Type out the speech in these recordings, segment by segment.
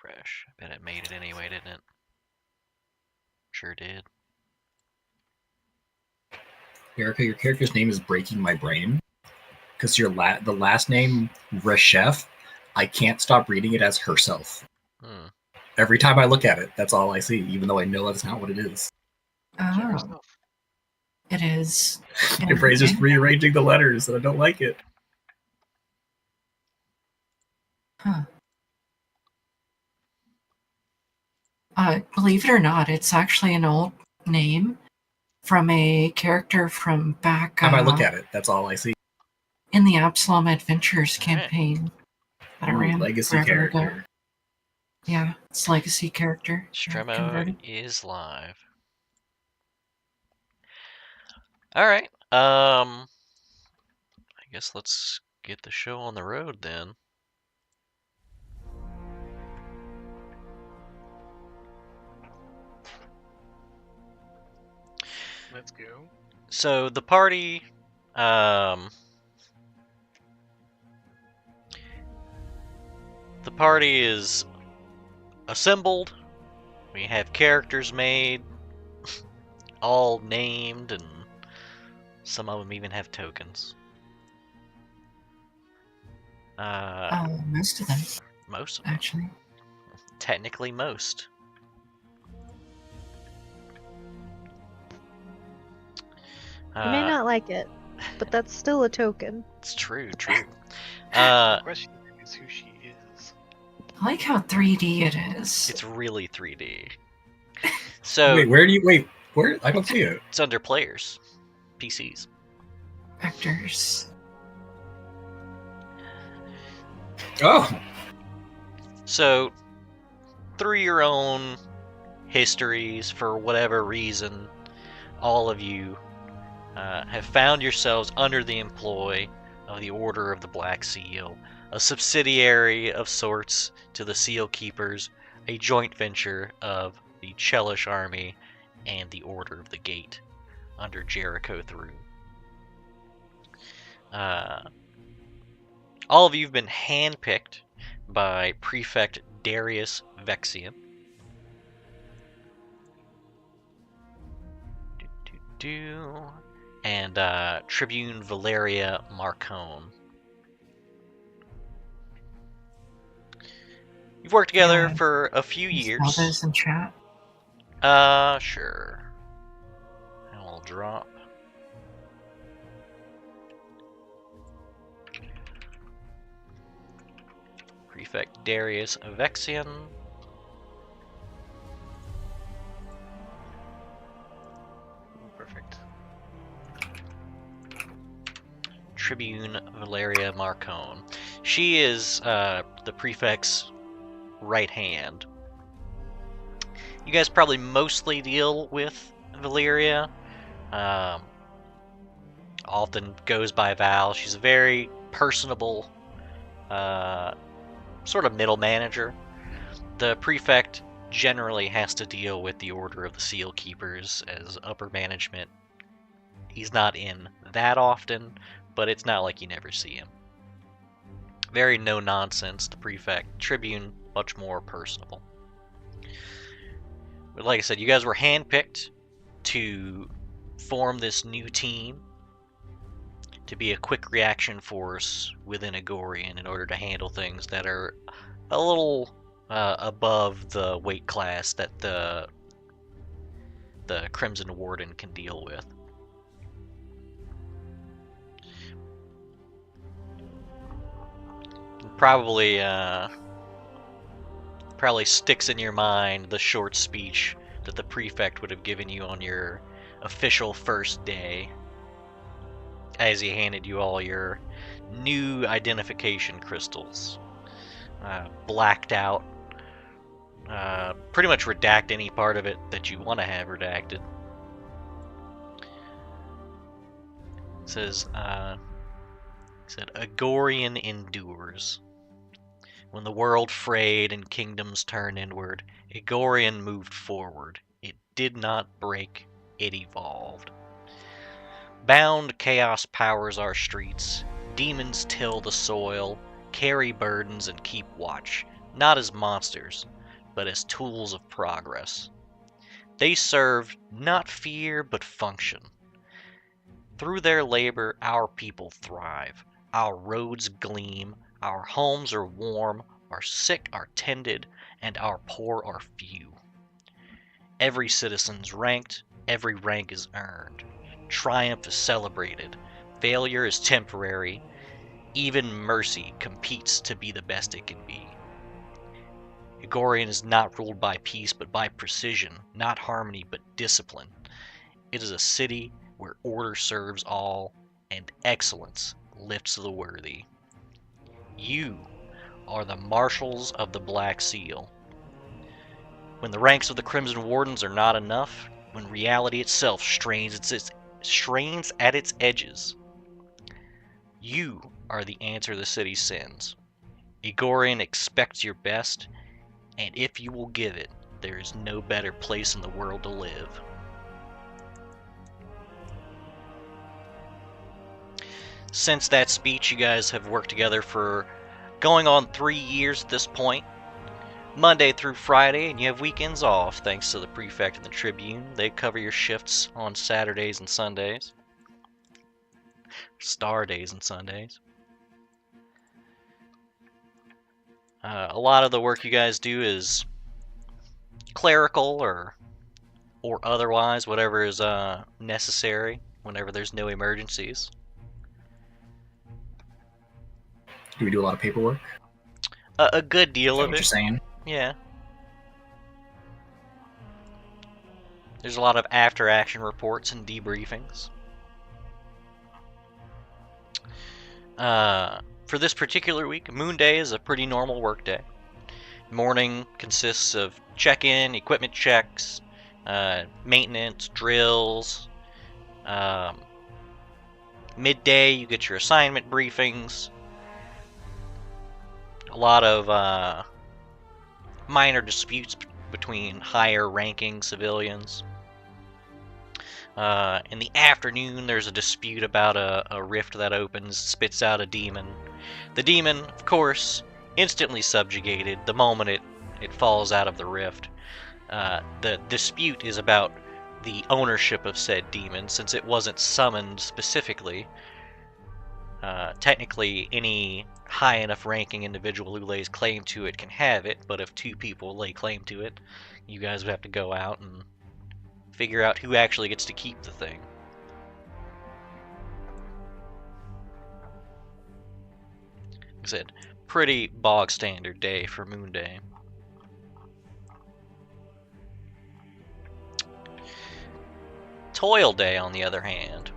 refresh. I bet it made it anyway, didn't it? Sure did. Erica, your character's name is breaking my brain because the last name Reshef, I can't stop reading it as herself. Every time I look at it, that's all I see, even though I know that's not what it is. Oh, it is. My brain's just rearranging the letters, and I don't like it. Huh. Believe it or not, it's actually an old name from a character from back. Time I look at it, that's all I see. In the Absalom Adventures campaign that I ran legacy character. Ago. Yeah, it's legacy character. Stremo is live. All right. I guess let's get the show on the road then. Let's go. So the party, the party is assembled. We have characters made, all named, and some of them even have tokens. Most of them. Most of them. Actually. Technically most. You may not like it, but that's still a token. It's true, true. The question is who she is. I like how 3D it is. It's really 3D. So wait, where do you wait? Where? I don't see it. It's under players, PCs. Vectors. Oh. So through your own histories, for whatever reason, all of you have found yourselves under the employ of the Order of the Black Seal, a subsidiary of sorts to the Seal Keepers, a joint venture of the Chelish Army and the Order of the Gate under Jericho Thrune. All of you have been handpicked by Prefect Darius Vexian. And Tribune Valeria Marcone. You've worked together for a few years. All those in chat? Sure. And we'll drop. Prefect Darius Vexian. Perfect. Tribune Valeria Marcone. She is the prefect's right hand. You guys probably mostly deal with Valeria. Often goes by Val. She's a very personable sort of middle manager. The prefect generally has to deal with the Order of the Seal Keepers as upper management. He's not in that often, but it's not like you never see him. Very no nonsense, the prefect. Tribune, much more personable. But like I said, you guys were handpicked to form this new team to be a quick reaction force within Agorian in order to handle things that are a little above the weight class that the Crimson Warden can deal with. Probably sticks in your mind the short speech that the prefect would have given you on your official first day, as he handed you all your new identification crystals. Blacked out. Pretty much redact any part of it that you want to have redacted. It says, Agorian endures. When the world frayed and kingdoms turned inward, Agorian moved forward. It did not break, it evolved. Bound chaos powers our streets. Demons till the soil, carry burdens and keep watch. not as monsters, but as tools of progress. They serve not fear, but function. Through their labor, our people thrive. Our roads gleam, our homes are warm, our sick are tended, and our poor are few. Every citizen's ranked, every rank is earned. Triumph is celebrated, failure is temporary, even mercy competes to be the best it can be. Igorian is not ruled by peace but by precision, not harmony but discipline. It is a city where order serves all and excellence lifts the worthy. You are the marshals of the Black Seal. When the ranks of the Crimson Wardens are not enough, when reality itself strains at its edges, you are the answer the city sends. Igorian expects your best, and if you will give it, there is no better place in the world to live. Since that speech, you guys have worked together for going on 3 years at this point. Monday through Friday, and you have weekends off thanks to the Prefect and the Tribune. They cover your shifts on Saturdays and Sundays. Star days and Sundays. A lot of the work you guys do is clerical or otherwise, whatever is necessary whenever there's no emergencies. Do we do a lot of paperwork? A good deal of it. What you're saying? Yeah. There's a lot of after-action reports and debriefings. For this particular week, Moon Day is a pretty normal work day. Morning consists of check-in, equipment checks, maintenance, drills. Midday, you get your assignment briefings. A lot of minor disputes between higher-ranking civilians. In the afternoon, there's a dispute about a rift that opens, spits out a demon. The demon, of course, instantly subjugated the moment it falls out of the rift. The dispute is about the ownership of said demon, since it wasn't summoned specifically. Technically, any high enough ranking individual who lays claim to it can have it, but if 2 people lay claim to it, you guys would have to go out and figure out who actually gets to keep the thing. Like I said, pretty bog standard day for Moon Day. Toil Day, on the other hand.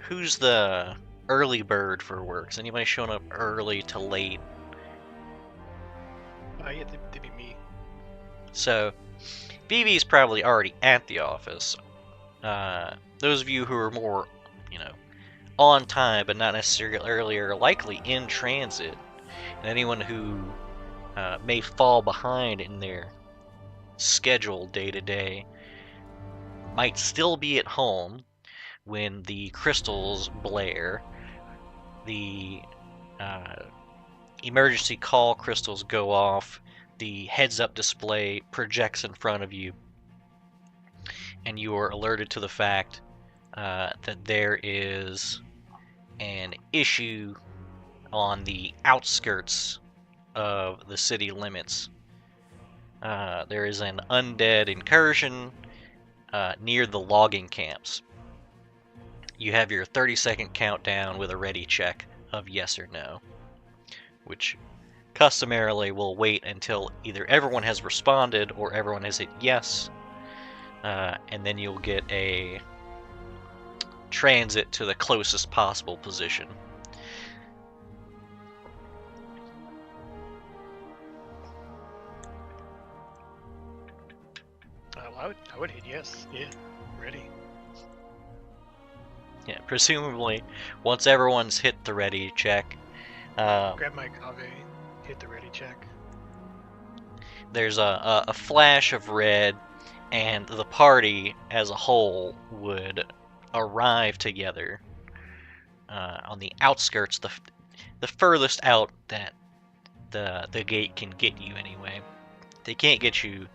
Who's the early bird for work? Is anybody showing up early to late? Yeah, that'd be me. So, BB's probably already at the office. Those of you who are more, on time but not necessarily early are likely in transit. And anyone who may fall behind in their schedule day to day might still be at home when the crystals blare, the emergency call crystals go off, the heads-up display projects in front of you, and you are alerted to the fact that there is an issue on the outskirts of the city limits. There is an undead incursion near the logging camps. You have your 30-second countdown with a ready check of yes or no, which customarily will wait until either everyone has responded or everyone has hit yes, and then you'll get a transit to the closest possible position. I would hit yes. Yeah, ready. Yeah, presumably, once everyone's hit the ready check, grab my Kave, hit the ready check. There's a flash of red, and the party as a whole would arrive together. on the outskirts, the furthest out that the gate can get you anyway. They can't get you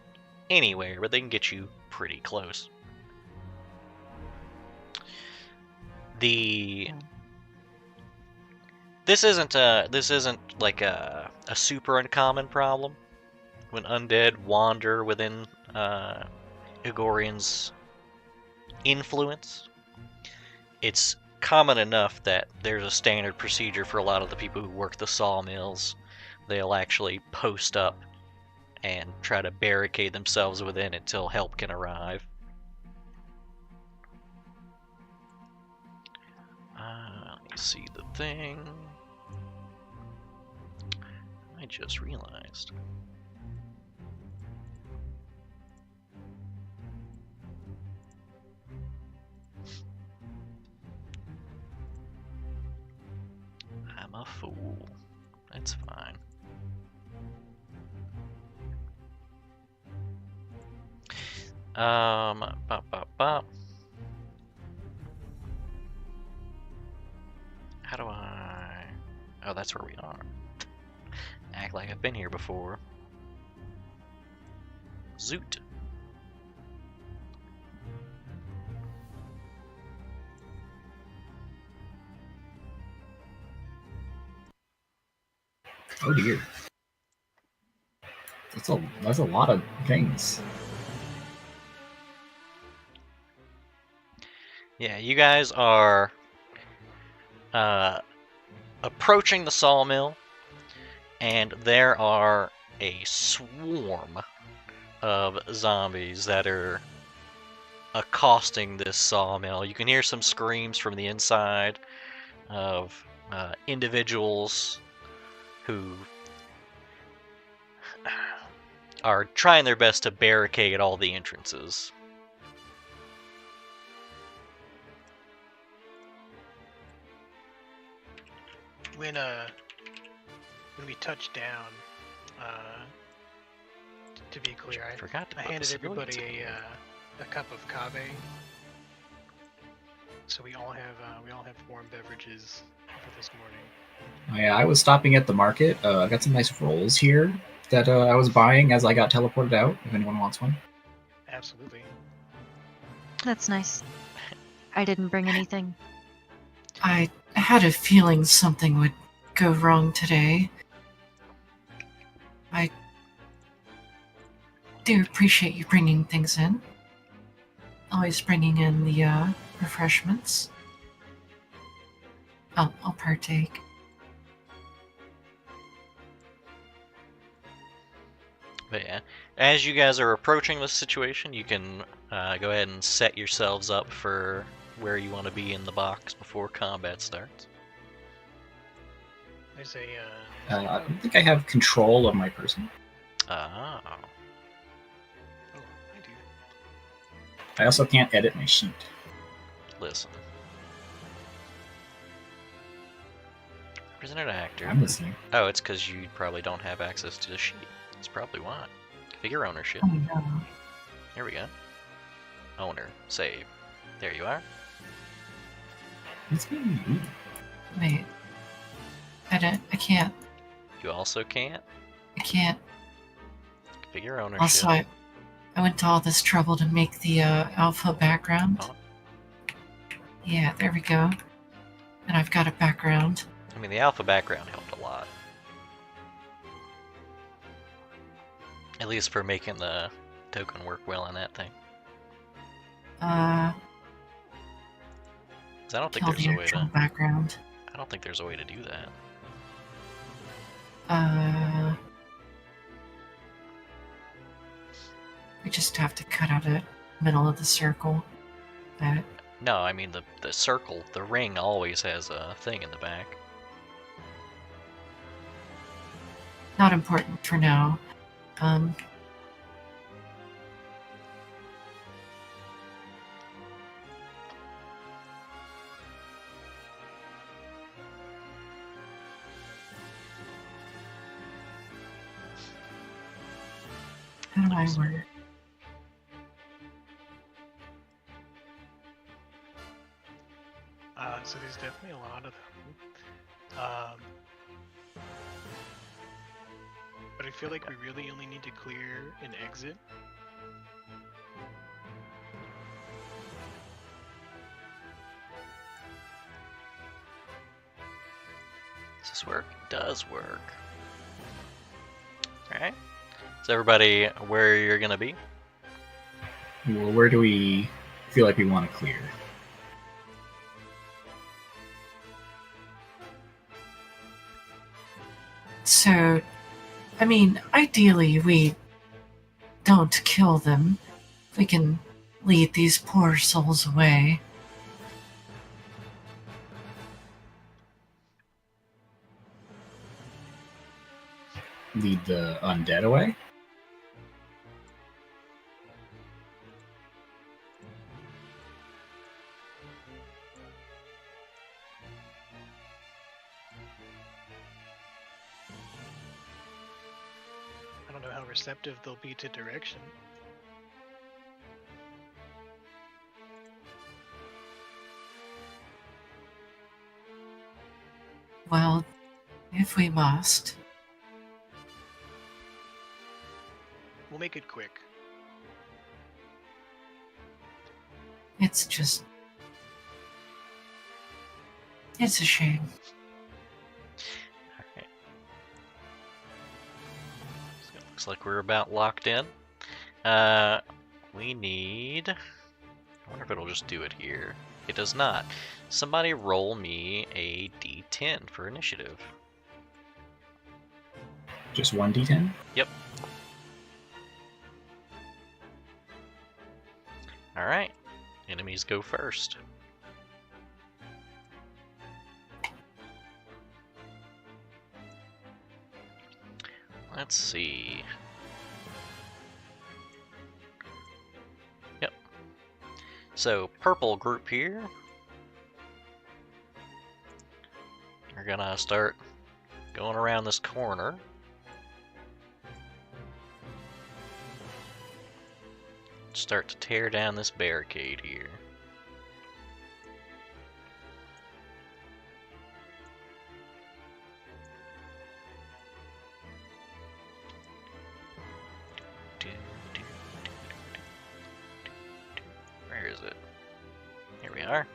anywhere, but they can get you pretty close. This isn't like a super uncommon problem when undead wander within Igorian's influence. It's common enough that there's a standard procedure for a lot of the people who work the sawmills. They'll actually post up and try to barricade themselves within until help can arrive. Let me see the thing. I just realized. I'm a fool. That's fine. Bop, bop, bop. How do I... Oh, that's where we are. Act like I've been here before. Zoot. Oh dear. That's a lot of things. Yeah, you guys are approaching the sawmill, and there are a swarm of zombies that are accosting this sawmill. You can hear some screams from the inside of individuals who are trying their best to barricade all the entrances. When we touched down, to be clear, I handed everybody a cup of kave, so we all have warm beverages for this morning. Yeah, I was stopping at the market. I got some nice rolls here that I was buying as I got teleported out. If anyone wants one. Absolutely. That's nice. I didn't bring anything. I had a feeling something would go wrong today. I do appreciate you bringing things in. Always bringing in the refreshments. I'll partake. But yeah, as you guys are approaching this situation, you can go ahead and set yourselves up for where you want to be in the box before combat starts. There's a. I don't think I have control of my person. Ah. Oh, I do. I also can't edit my sheet. Listen. Representative actor. I'm listening. Oh, it's because you probably don't have access to the sheet. That's probably why. Configure ownership. Oh no. Here we go. Owner. Save. There you are. It's being you. Wait. I can't. You also can't. I can't. Configure ownership. Also, I went to all this trouble to make the alpha background. Oh. Yeah, there we go. And I've got a background. I mean, the alpha background helped a lot. At least for making the token work well in that thing. 'Cause I don't think Kill there's the a way actual to. background. I don't think there's a way to do that. We just have to cut out a middle of the circle. That. No, I mean the circle, the ring always has a thing in the back. Not important for now. How do I work? So there's definitely a lot of them. But I feel like we really only need to clear an exit. Does this work? It does work. Alright. Is everybody where you're going to be? Well, where do we feel like we want to clear? So, I mean, ideally we don't kill them. We can lead these poor souls away. Lead the undead away? I don't know how receptive they'll be to direction. Well, if we must. We'll make it quick. It's a shame. Alright. So it looks like we're about locked in. We need... I wonder if it'll just do it here. It does not. Somebody roll me a d10 for initiative. Just one d10? Yep. Alright. Enemies go first. Let's see. Yep. So, purple group here. You're gonna start going around this corner. Start to tear down this barricade here. Where is it? Here we are.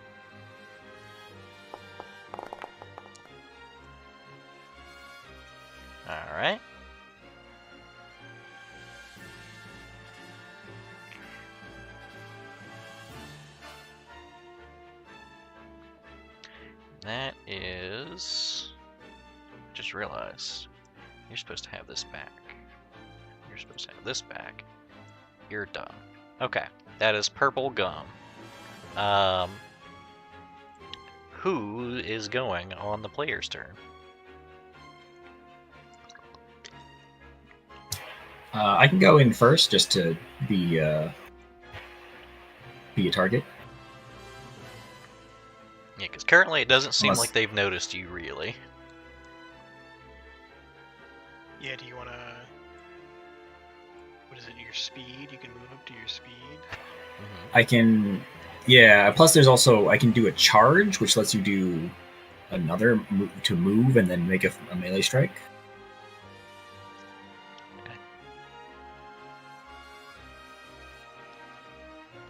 Alright. That is... Just realized. You're supposed to have this back. You're supposed to have this back. You're done. Okay. That is purple gum. Who is going on the player's turn? I can go in first just to be a target. Yeah, because currently it doesn't seem Unless- like they've noticed you, really. Yeah, do you want to... What is it, your speed? You can move up to your speed? I can... Yeah, plus there's also... I can do a charge, which lets you do another to move and then make a melee strike.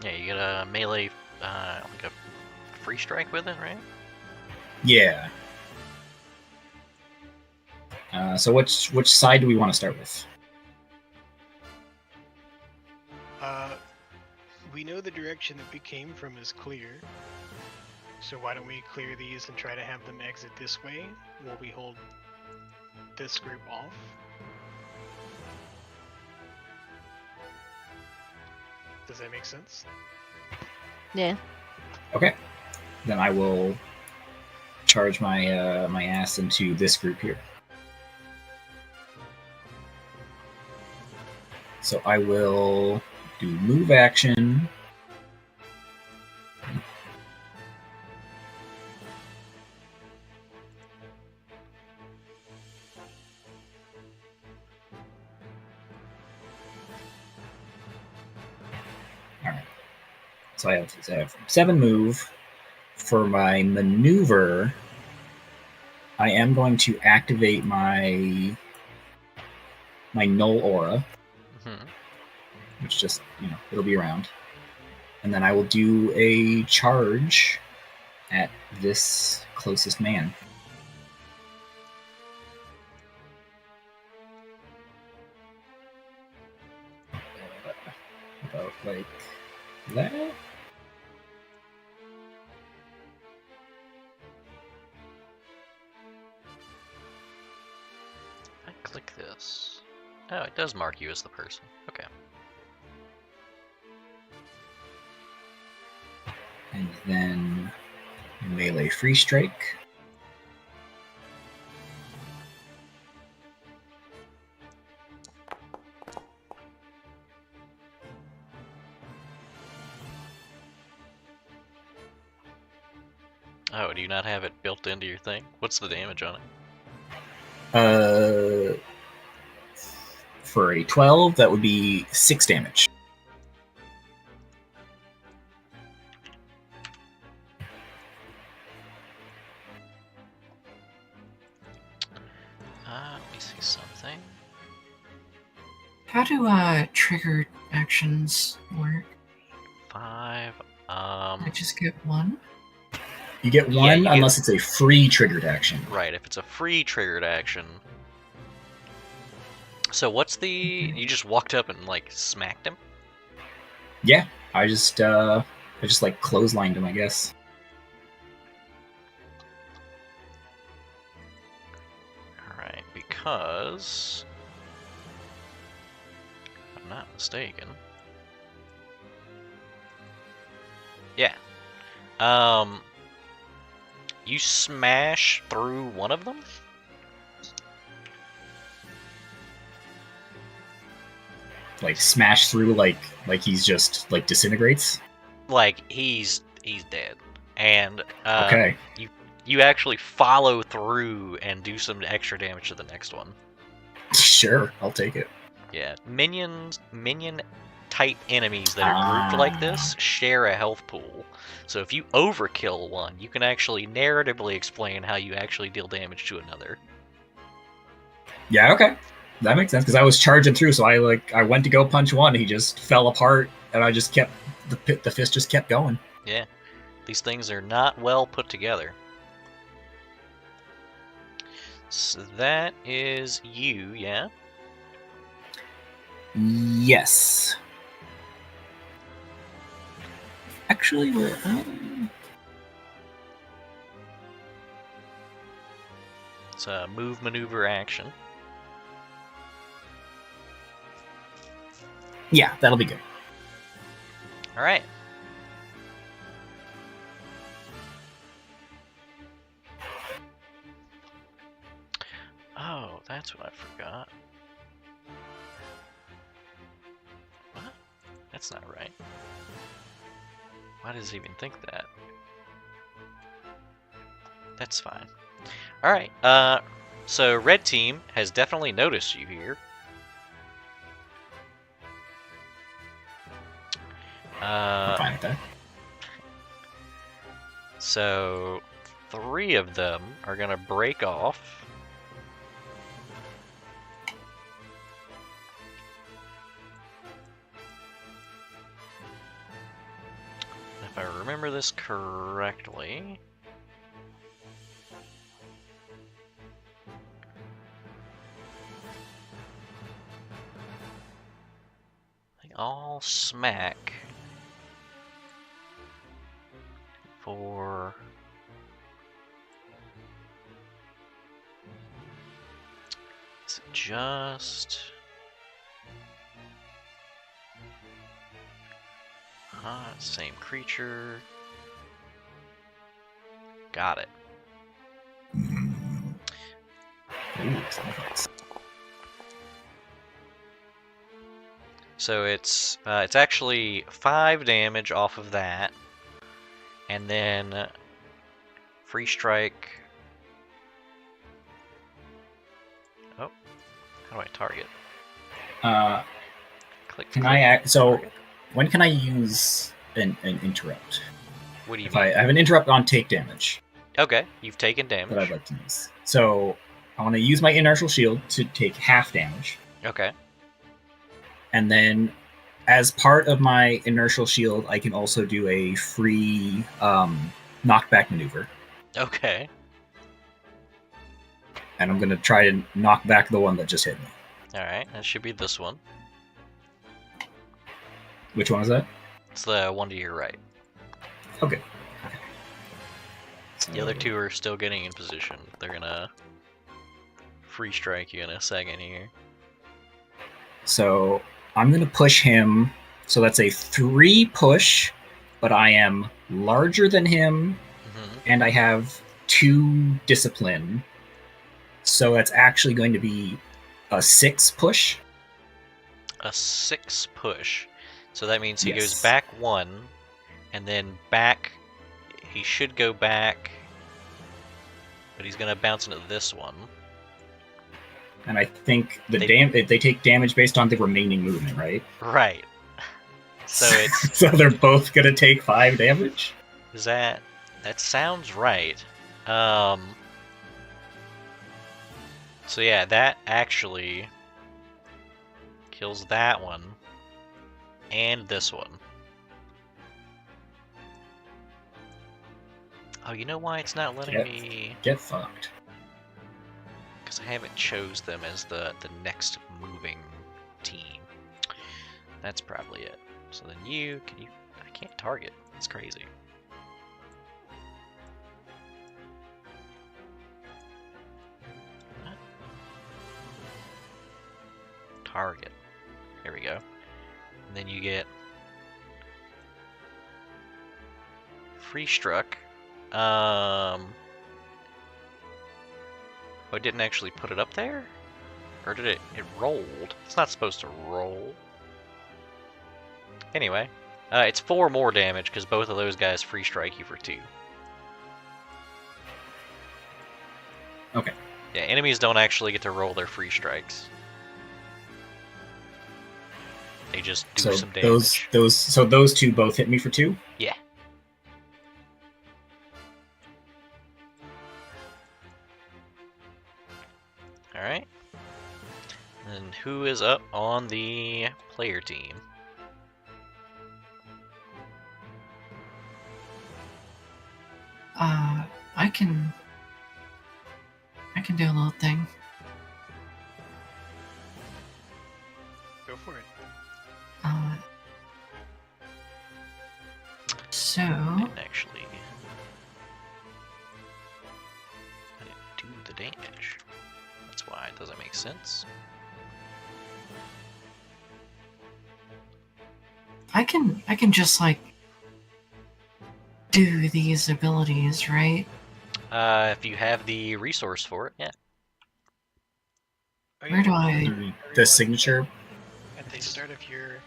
Yeah, you get a melee, like a free strike with it, right? Yeah. So which side do we want to start with? We know the direction that we came from is clear. So why don't we clear these and try to have them exit this way while we hold this group off? Does that make sense? Yeah. Okay. Then I will charge my my ass into this group here. So I will do move action. All right. So I have 7 move, for my maneuver, I am going to activate my null aura, which just, it'll be around. And then I will do a charge at this closest man. About like that. I click this. Oh, it does mark you as the person. Okay. And then melee free strike. Oh, do you not have it built into your thing? What's the damage on it? For a 12, that would be 6 damage. Let me see something. How do triggered actions work? 5. I just get one? You get one unless it's a free triggered action. Right, if it's a free triggered action. So what's the... You just walked up and, like, smacked him? Yeah, I just like, clotheslined him, I guess. Alright, because... if I'm not mistaken... Yeah. You smash through one of them? Like smash through, like he's just like disintegrates. Like he's dead, and okay. You actually follow through and do some extra damage to the next one. Sure, I'll take it. Yeah, minion type enemies that are grouped like this share a health pool. So if you overkill one, you can actually narratively explain how you actually deal damage to another. Yeah, okay. That makes sense, because I was charging through, so I went to go punch one, he just fell apart, and I just kept, the fist just kept going. Yeah, these things are not well put together. So that is you, yeah? Yes. Actually, we're... It's a move, maneuver, action. Yeah, that'll be good. Alright. Oh, that's what I forgot. What? That's not right. Why does it even think that? That's fine. Alright, so red team has definitely noticed you here. I'm fine with that. So 3 of them are gonna break off. If I remember this correctly, they all smack for is it just same creature. Got it. Ooh, So it's actually 5 damage off of that, and then free strike. Oh, how do I target? Can I act? So, when can I use an interrupt? What do you If mean? I have an interrupt on take damage. Okay, you've taken damage. That I'd like to use. So I want to use my inertial shield to take half damage. Okay. And then as part of my inertial shield, I can also do a free knockback maneuver. Okay. And I'm going to try to knock back the one that just hit me. Alright, that should be this one. Which one is that? It's the one to your right. Okay. The other two are still getting in position. They're gonna free strike you in a second here. So I'm going to push him. So that's a 3 push, but I am larger than him, and I have 2 discipline. So that's actually going to be a 6 push. A 6 push. So that means he Yes. goes back 1, and then back. He should go back, but he's gonna bounce into this one. And I think they take damage based on the remaining movement, right? Right. So it's so they're both gonna take 5 damage. is that sounds right. So yeah, that actually kills that one and this one. Oh, you know why it's not letting me? Get fucked. Because I haven't chose them as the next moving team. That's probably it. So then I can't target. It's crazy. What? Target. There we go. And then you get free struck. Oh, it didn't actually put it up there? Or did it? It rolled. It's not supposed to roll. Anyway, it's 4 more damage because both of those guys free strike you for 2. Okay. Yeah, enemies don't actually get to roll their free strikes. They just do some damage. Those 2 both hit me for 2? Yeah. Alright. And who is up on the player team? I can do a little thing. Go for it. So Actually, I didn't do the damage. That's why it doesn't make sense. I can just like do these abilities, right? If you have the resource for it, yeah. Oh, Where do I? The signature. At the start of your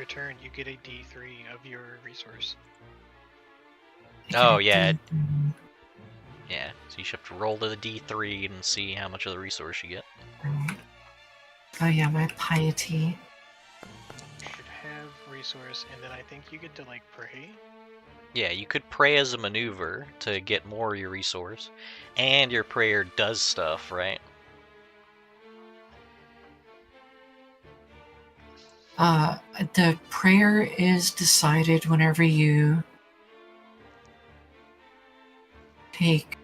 turn, you get a D3 of your resource. Oh, yeah. Yeah, so you should have to roll to the D3 and see how much of the resource you get. Oh yeah, my piety. You should have resource, and then I think you get to like pray. Yeah, you could pray as a maneuver to get more of your resource, and your prayer does stuff, right? The prayer is decided whenever you take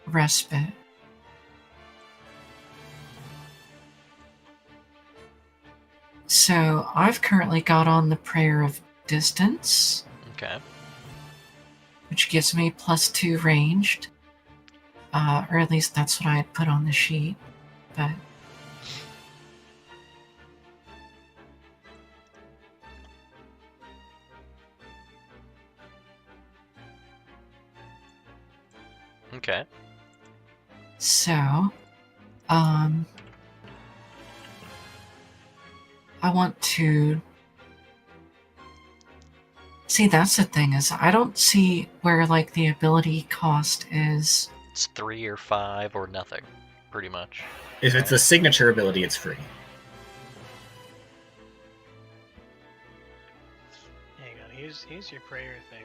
respite. So I've currently got on the prayer of distance, Okay. which gives me +2 ranged. Or at least that's what I had put on the sheet. But Okay. so, I want to see. That's the thing, is I don't see where like the ability cost is. It's 3 or 5 or nothing, pretty much. If it's a signature ability, it's free. here's your prayer thing.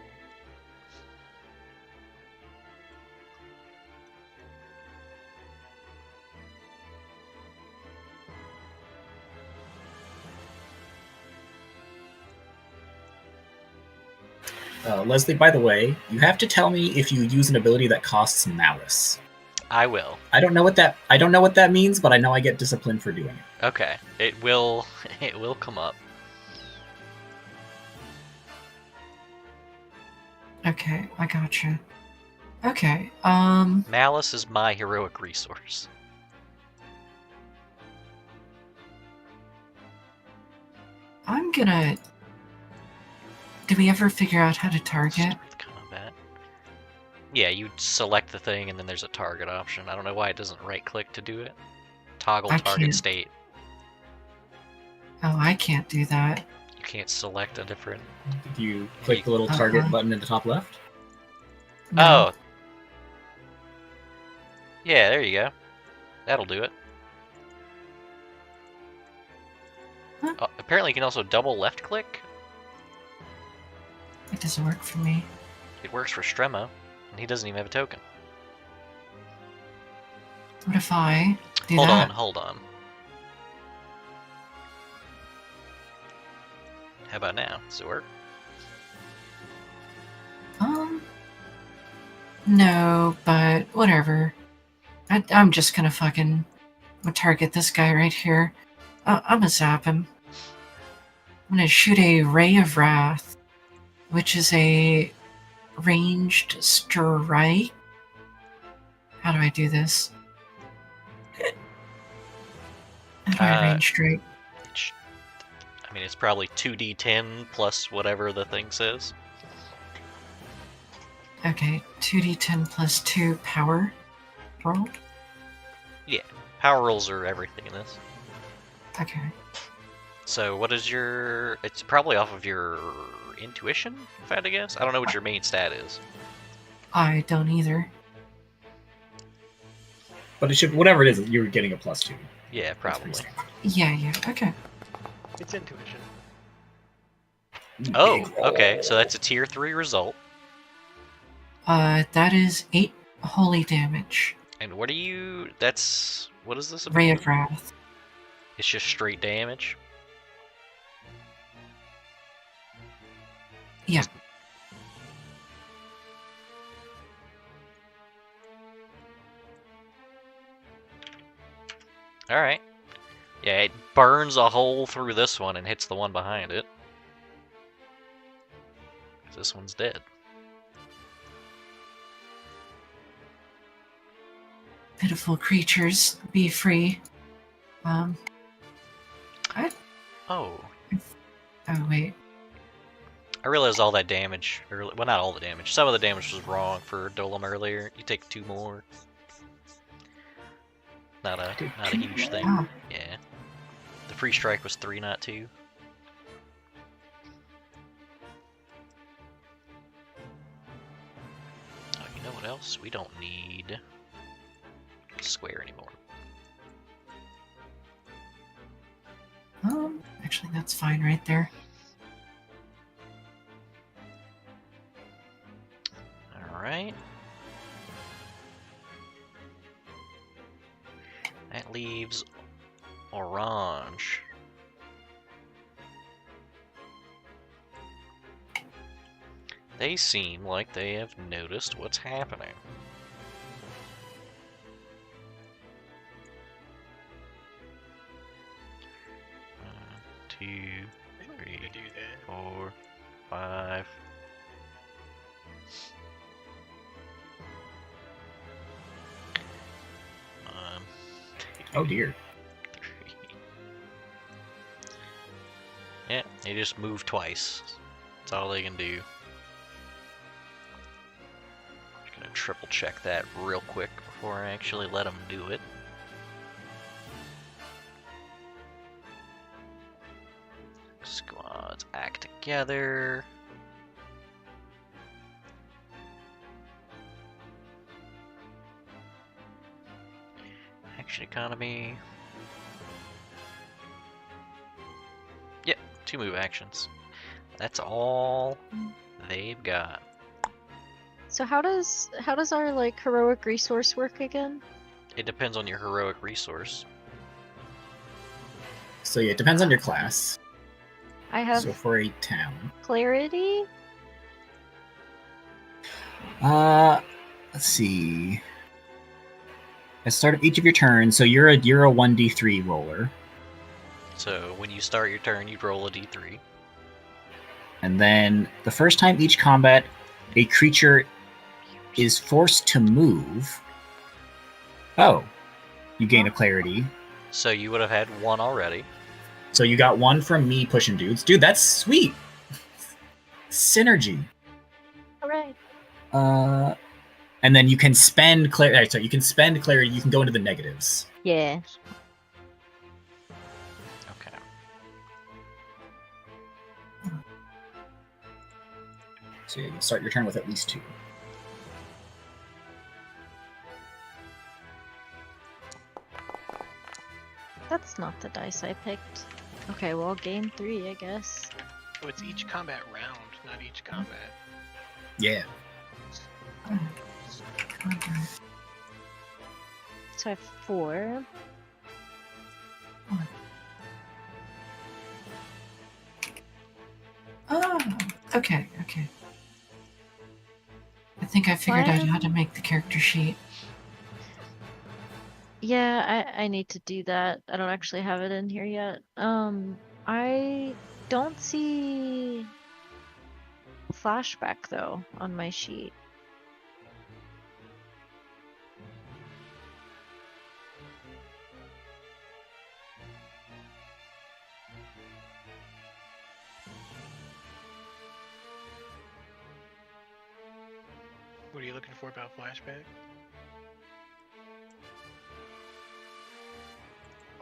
Leslie, by the way, you have to tell me if you use an ability that costs malice. I will. I don't know what that means, but I know I get disciplined for doing it. Okay. It will come up. Okay, I gotcha. Okay, Malice is my heroic resource. I'm gonna... Did we ever figure out how to target? Start with combat. Yeah, you select the thing and then there's a target option. I don't know why it doesn't right-click to do it. Toggle target state. Oh, I can't do that. You can't select a different... Did you click the little target button in the top left? No. Oh. Yeah, there you go. That'll do it. Huh? Oh, apparently you can also double left-click. It doesn't work for me. It works for Stremo, and he doesn't even have a token. What if I do that? Hold on. How about now? Does it work? No, but whatever. I'm just gonna fucking target this guy right here. I'm gonna zap him. I'm gonna shoot a Ray of Wrath, which is a ranged strike. How do I do this? How do I range strike? I mean, it's probably 2d10 plus whatever the thing says. Okay, 2d10 plus 2 power roll. Yeah, power rolls are everything in this. Okay. So what is your... It's probably off of your intuition, if I had to guess? I don't know what your main stat is. I don't either. But it should, whatever it is, you're getting a +2. Yeah, probably. Yeah, okay. It's intuition. Oh, okay, so that's a tier 3 result. That is 8 holy damage. And what are you... That's... What is this about? Ray of Wrath. It's just straight damage? Yeah. Alright. Yeah, it burns a hole through this one and hits the one behind it. This one's dead. Pitiful creatures, be free. Oh. Oh, wait. I realized all that damage, well, not all the damage. Some of the damage was wrong for Dolem earlier. You take 2 more. Not a huge thing. Oh. Yeah. The free strike was 3, not 2. Oh, you know what else? We don't need square anymore. Actually, that's fine right there. Alright. That leaves orange. They seem like they have noticed what's happening. 1, 2, 3, 4, 5. Oh dear. 3. Yeah, they just move twice. That's all they can do. Just gonna triple check that real quick before I actually let them do it. Squads act together. Action economy. Yep, 2 move actions. That's all they've got. So how does our like heroic resource work again? It depends on your heroic resource. So yeah, it depends on your class. I have So for a town, clarity. let's see. At the start of each of your turns, so you're a 1d3 roller, So when you start your turn, you roll a d3. and then the first time each combat, a creature is forced to move. Oh, you gain a clarity. So you would have had one already. So you got one from me pushing dudes. Dude, that's sweet. Synergy. All right. And then you can spend clarity. So you can spend clarity. You can go into the negatives. Yeah. Okay. So yeah, you start your turn with at least 2. That's not the dice I picked. Okay, well, game 3, I guess. Oh, it's each combat round, not each combat. Yeah. So I have 4. Oh, okay. I think I figured out how to make the character sheet. Yeah, I need to do that. I don't actually have it in here yet. I don't see flashback though on my sheet. What are you looking for about flashback?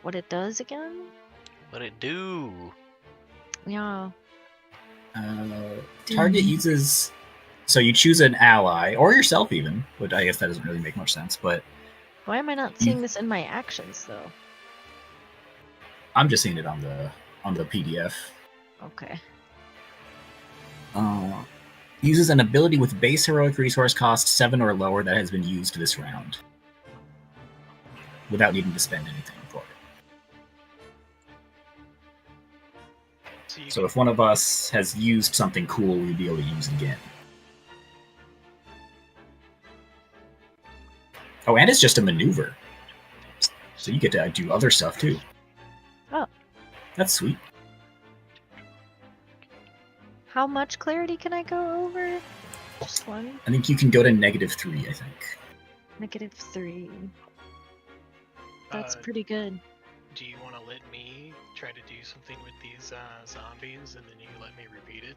What it does again? What it do? Yeah. Target uses. So you choose an ally or yourself even, but I guess that doesn't really make much sense. But Why am I not seeing this in my actions though? I'm just seeing it on the PDF. Okay. Uses an ability with base heroic resource cost 7 or lower that has been used this round, without needing to spend anything for it. So if one of us has used something cool, we'd be able to use it again. Oh, and it's just a maneuver. So you get to do other stuff too. Oh. That's sweet. How much clarity can I go over? Just 1? I think you can go to -3, I think. -3. That's pretty good. Do you want to let me try to do something with these zombies, and then you let me repeat it?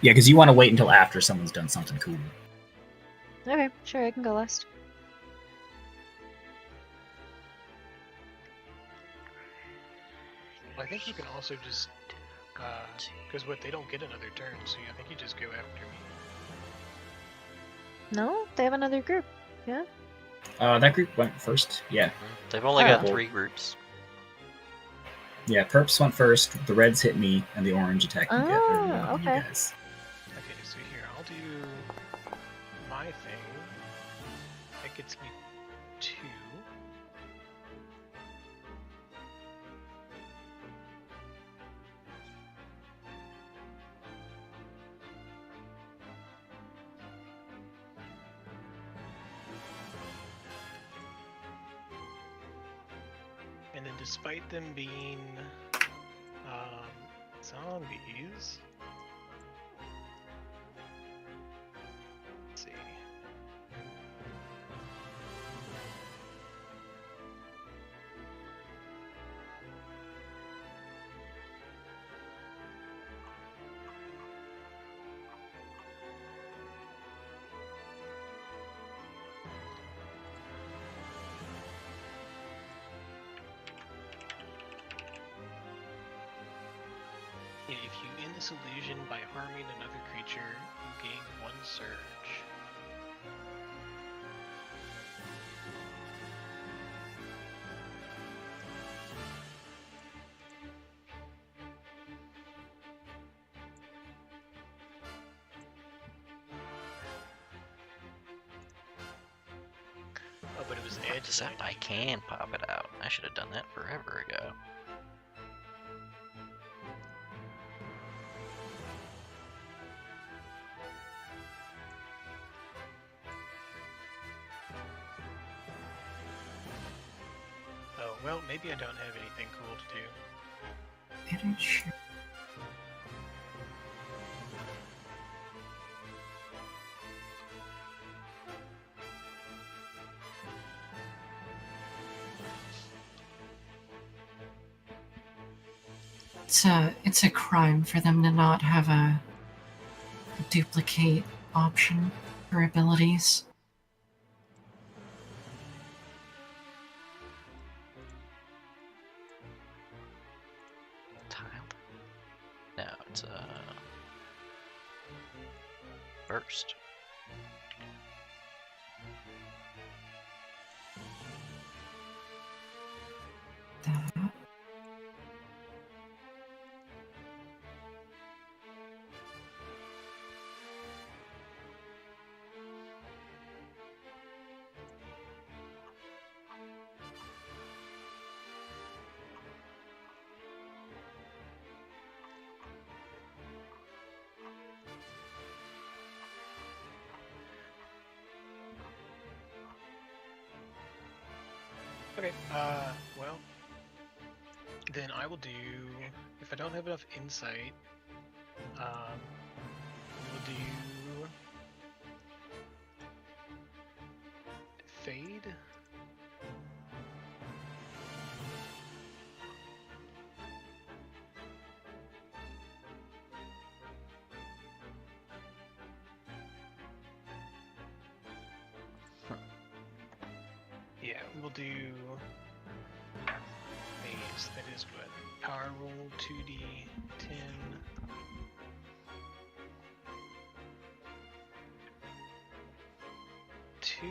Yeah, because you want to wait until after someone's done something cool. Okay, sure, I can go last. Well, I think you can also just, because they don't get another turn, so I think you just go after me. No, they have another group. Yeah. That group went first. Yeah. They've only got 3 groups. Yeah, Perps went first. The reds hit me, and the orange attacked me. Oh, okay. You guys. Okay, so here I'll do my thing. That gets me 2. And then despite them being zombies, let's see. If you end this illusion by harming another creature, you gain 1 surge. Oh, but it was edge. Except I can pop it out. I should have done that forever ago. Oh, well, maybe I don't have anything cool to do. Manage. It's a crime for them to not have a duplicate option for abilities. Tile? No, it's burst. That. Okay, well, then I will do, if I don't have enough insight, we will do fade. Yeah, we will do phase. That is what? Power roll 2d10. Two.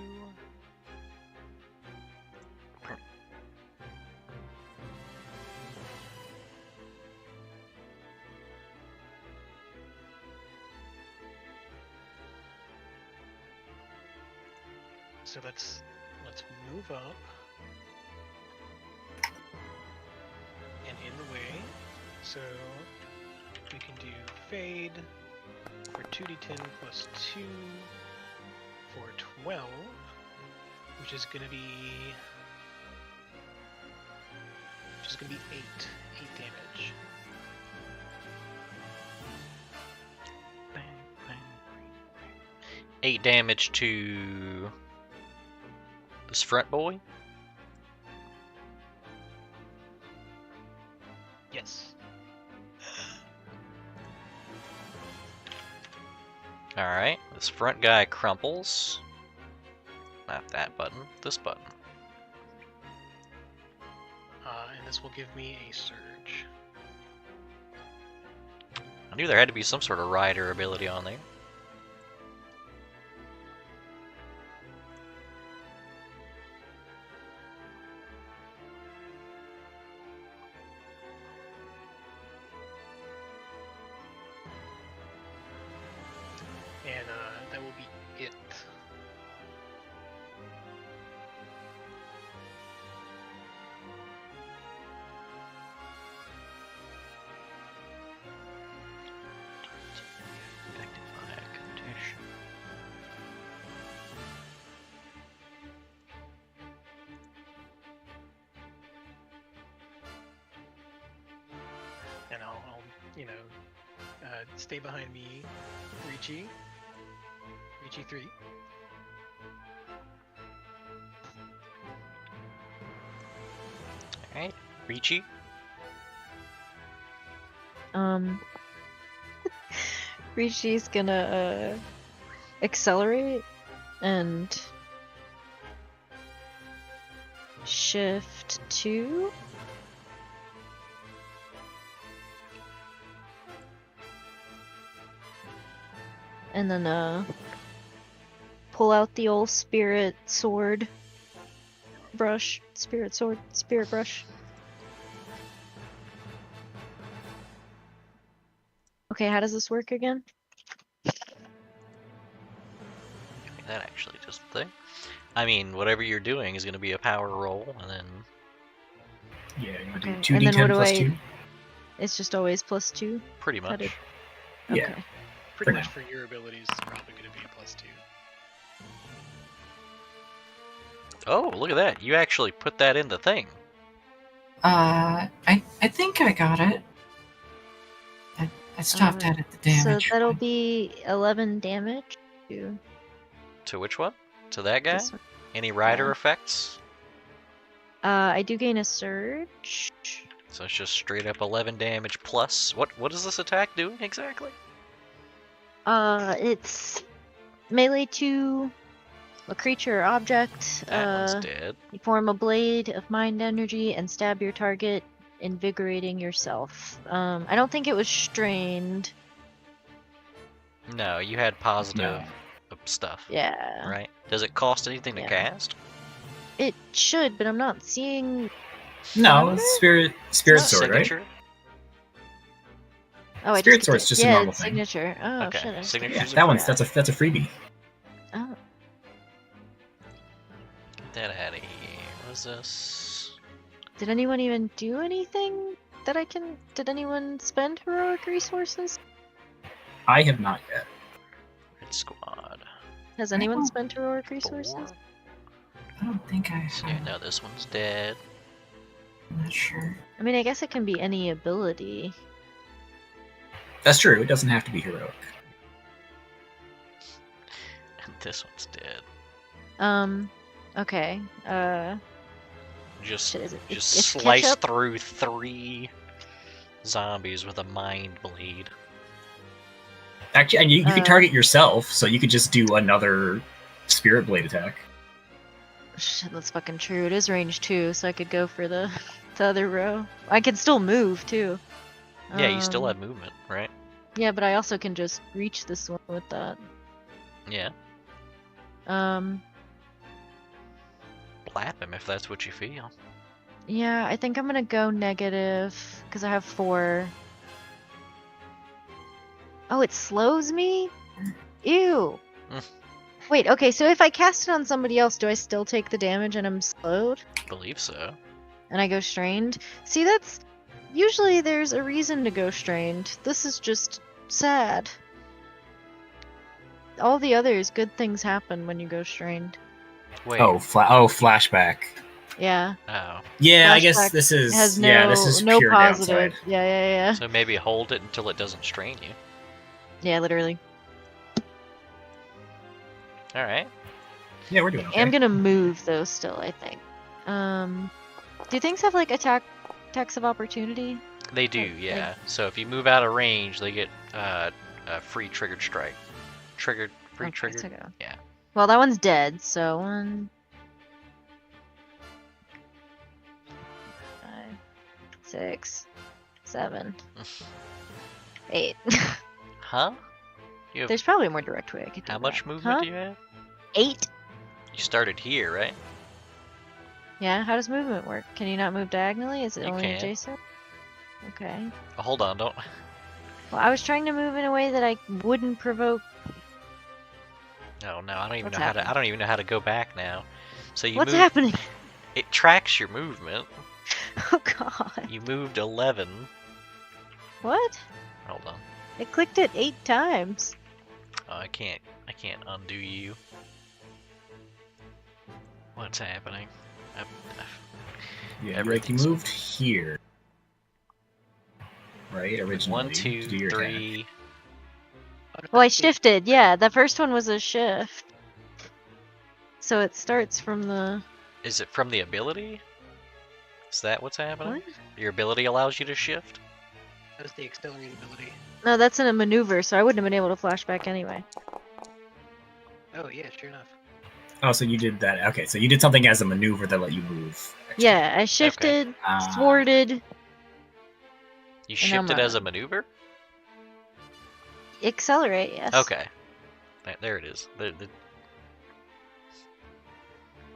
So let's move up and in the way. So we can do fade for 2d10 plus 2 for 12, which is gonna be 8 damage. 8 damage to this front boy. Yes. Alright, this front guy crumples. Not that button, this button. And this will give me a surge. I knew there had to be some sort of rider ability on there. And that will be it. Affected by a condition. And I'll stay behind me, Ricci 3. Alright, Ricci. Ricci's gonna accelerate and shift 2. And then pull out the old spirit brush. Okay, how does this work again? That actually does the thing. I mean, whatever you're doing is going to be a power roll, and then Yeah, you want to Okay, do and then 2d10 what do plus I- 2? It's just always +2. pretty How did- much. Yeah. Okay. Pretty For much now. for your abilities, it's probably going to be a +2. Oh, look at that! You actually put that in the thing. I think I got it. I stopped at the damage. So that'll be 11 damage to To which one? To that guy? this one. Any rider Yeah. effects? I do gain a surge. So it's just straight up 11 damage plus. What is this attack doing exactly? It's melee to a creature or object. That one's dead. You form a blade of mind energy and stab your target, invigorating yourself. I don't think it was strained. No, you had positive No. stuff. Yeah. Right? Does it cost anything to Yeah. cast? It should, but I'm not seeing. No, What? spirit sword, right? Signature? Oh, I Spirit just Sword's get- just a yeah, normal it's thing. signature. Oh Okay, shit. I just signature. get- Yeah, She's a that one's free. that's a freebie. Oh. Get that out of here. What is this? Did anyone even do anything that I can? Did anyone spend heroic resources? I have not yet. Red Squad. Has anyone don't- spent heroic 4. resources? I don't think I So have. no, this one's dead. I'm not sure. I mean, I guess it can be any ability. That's true. It doesn't have to be heroic. And this one's dead. Okay. Just Shit, is it? just it's slice ketchup? through 3 zombies with a mind blade. Actually, and you can Uh, target yourself, so you could just do another spirit blade attack. Shit, that's fucking true. It is range 2, so I could go for the other row. I can still move too. Yeah, you still Um, have movement, right? Yeah, but I also can just reach this one with that. Yeah. Blap him if that's what you feel. Yeah, I think I'm gonna go negative because I have 4. Oh, it slows me? Ew. Mm. Wait, okay, so if I cast it on somebody else, do I still take the damage and I'm slowed? Believe so. And I go strained? See, that's. Usually there's a reason to go strained. This is just sad. All the others, good things happen when you go strained. Wait. Flashback. Yeah. Oh. Yeah, I guess Flashback this is It has no, this is no pure positive. downside. Yeah. So maybe hold it until it doesn't strain you. Yeah, literally. All right. Yeah, we're doing okay. I'm gonna move though still, I think. Do things have like attacks of opportunity? They do, Like- yeah. So if you move out of range, they get a free triggered strike. Free Okay, triggered. so go. Yeah. Well, that one's dead, so 1, 5, 6, 7, 8. Huh? You have There's probably a more direct way I could do how much that. movement Huh? do you have? 8? You started here, right? Yeah, how does movement work? Can you not move diagonally? Is it You only can. adjacent? Okay. Oh, hold on, don't. Well, I was trying to move in a way that I wouldn't provoke. No, I don't even What's know how to. I happening? don't even know how to go back now. So you What's move. happening? It tracks your movement. Oh god. You moved 11. What? Hold on. I clicked it 8 times. Oh, I can't undo you. What's happening? Yeah, you everything's- moved here, right? Originally, 1, to 2, do your attack. 3. Well, I shifted. Yeah, the first one was a shift. So it starts from the. Is it from the ability? Is that what's happening? What? Your ability allows you to shift? That was the accelerated ability. No, that's in a maneuver, so I wouldn't have been able to flash back anyway. Oh yeah, sure enough. Oh, so you did that. Okay, so you did something as a maneuver that let you move. extra. Yeah, I shifted, thwarted, You I'm shifted as a not- maneuver? accelerate. Yes. Okay. There it is.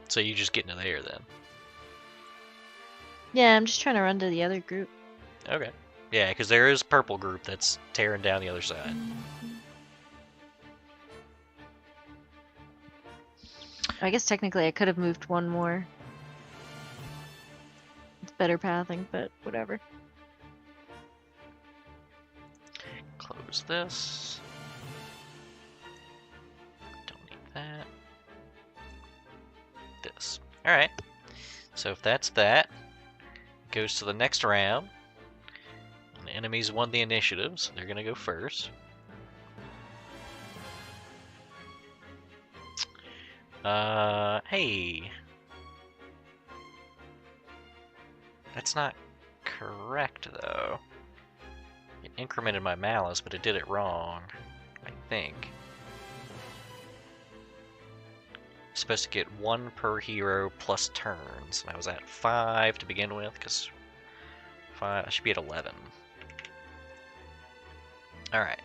So you just get into there then. Yeah, I'm just trying to run to the other group. Okay. Yeah, because there is purple group that's tearing down the other side. I guess technically I could have moved one more. It's better pathing, but whatever. Close this. Don't need that. This. Alright. So if that's that, it goes to the next round. And the enemies won the initiative, so they're gonna go first. Hey. That's not correct, though. It incremented my malice, but it did it wrong, I think. Supposed to get 1 per hero plus turns, and I was at 5 to begin with, because 5, I should be at 11. Alright.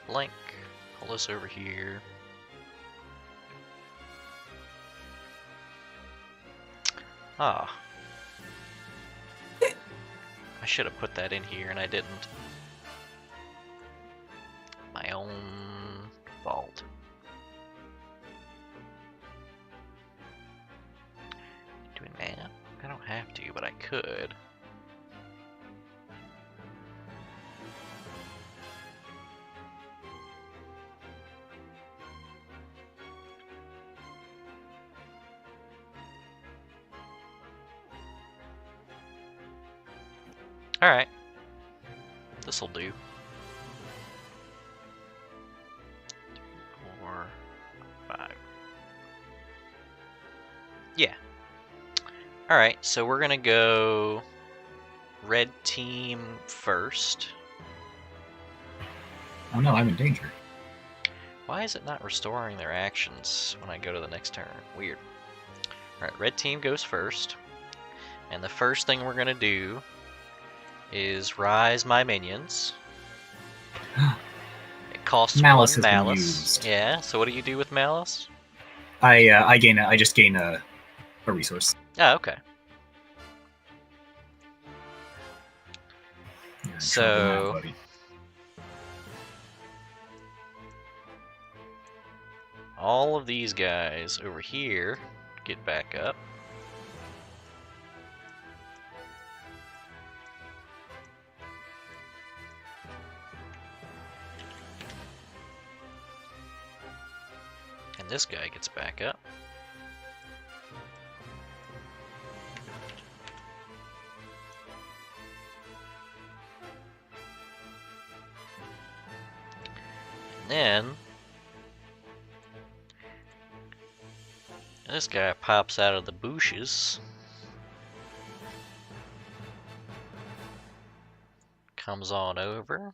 Blank. Pull this over here. Ah. I should have put that in here and I didn't. My own fault. Doing that? I don't have to, but I could. Alright. This'll do. 4, 5. Yeah. Alright, so we're gonna go red team first. Oh no, I'm in danger. Why is it not restoring their actions when I go to the next turn? Weird. Alright, red team goes first. And the first thing we're gonna do is rise my minions. It costs Malice 1 has been malice. used. Yeah, so what do you do with malice? I just gain a resource. Oh, okay. You're in So- trouble now, buddy. All of these guys over here get back up. And this guy gets back up. And then this guy pops out of the bushes. Comes on over.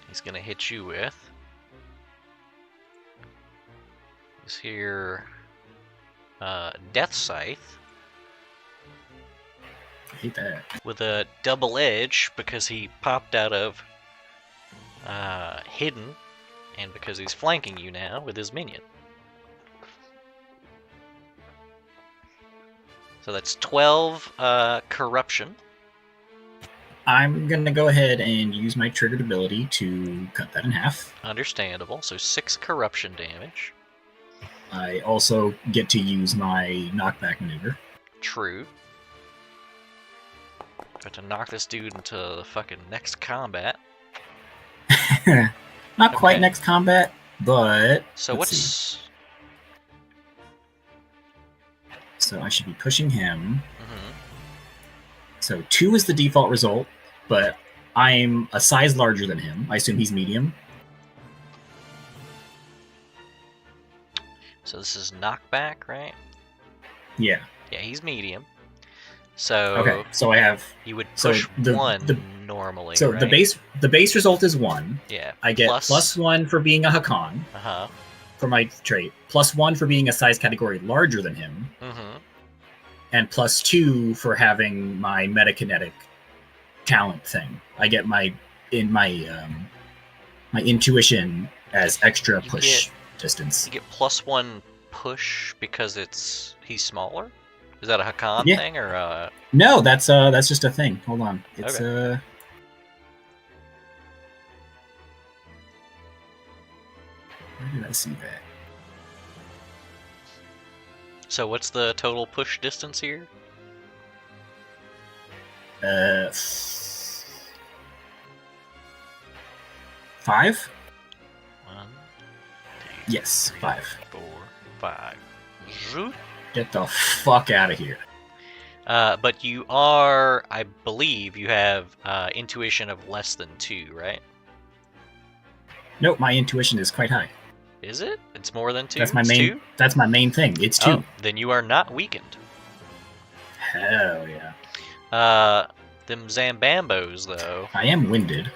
He's gonna hit you with this here Death Scythe I hate that. with a double edge because he popped out of hidden and because he's flanking you now with his minion. So that's 12 corruption. I'm gonna go ahead and use my triggered ability to cut that in half. Understandable. So 6 corruption damage. I also get to use my knockback maneuver. True. Got to knock this dude into the fucking next combat. Not quite Okay. next combat, but So let's what's see. So I should be pushing him. Mhm. So 2 is the default result, but I'm a size larger than him. I assume he's medium. So this is knockback, right? Yeah. Yeah, he's medium. So Okay. So I have you would so push the- 1 the- normally, so right? the base result is 1. Yeah. I get plus 1 for being a Hakan Uh-huh. for my trait, plus 1 for being a size category larger than him, Mm-hmm. and plus 2 for having my metakinetic talent thing. I get my intuition as extra You push distance. You get plus 1 push because he's smaller? Is that a Hakan Yeah. thing or No, that's just a thing. Hold on. It's Okay. Where did I see that? So what's the total push distance here? 5? 1, 2, Yes, 3, 5. 4, 5. Zoot. Get the fuck out of here. But you are, I believe, you have intuition of less than 2, right? Nope, my intuition is quite high. Is it? It's more than 2? That's my It's main. 2? That's my main thing. It's 2. Oh, then you are not weakened. Hell yeah. Them Zambambos, though. I am winded.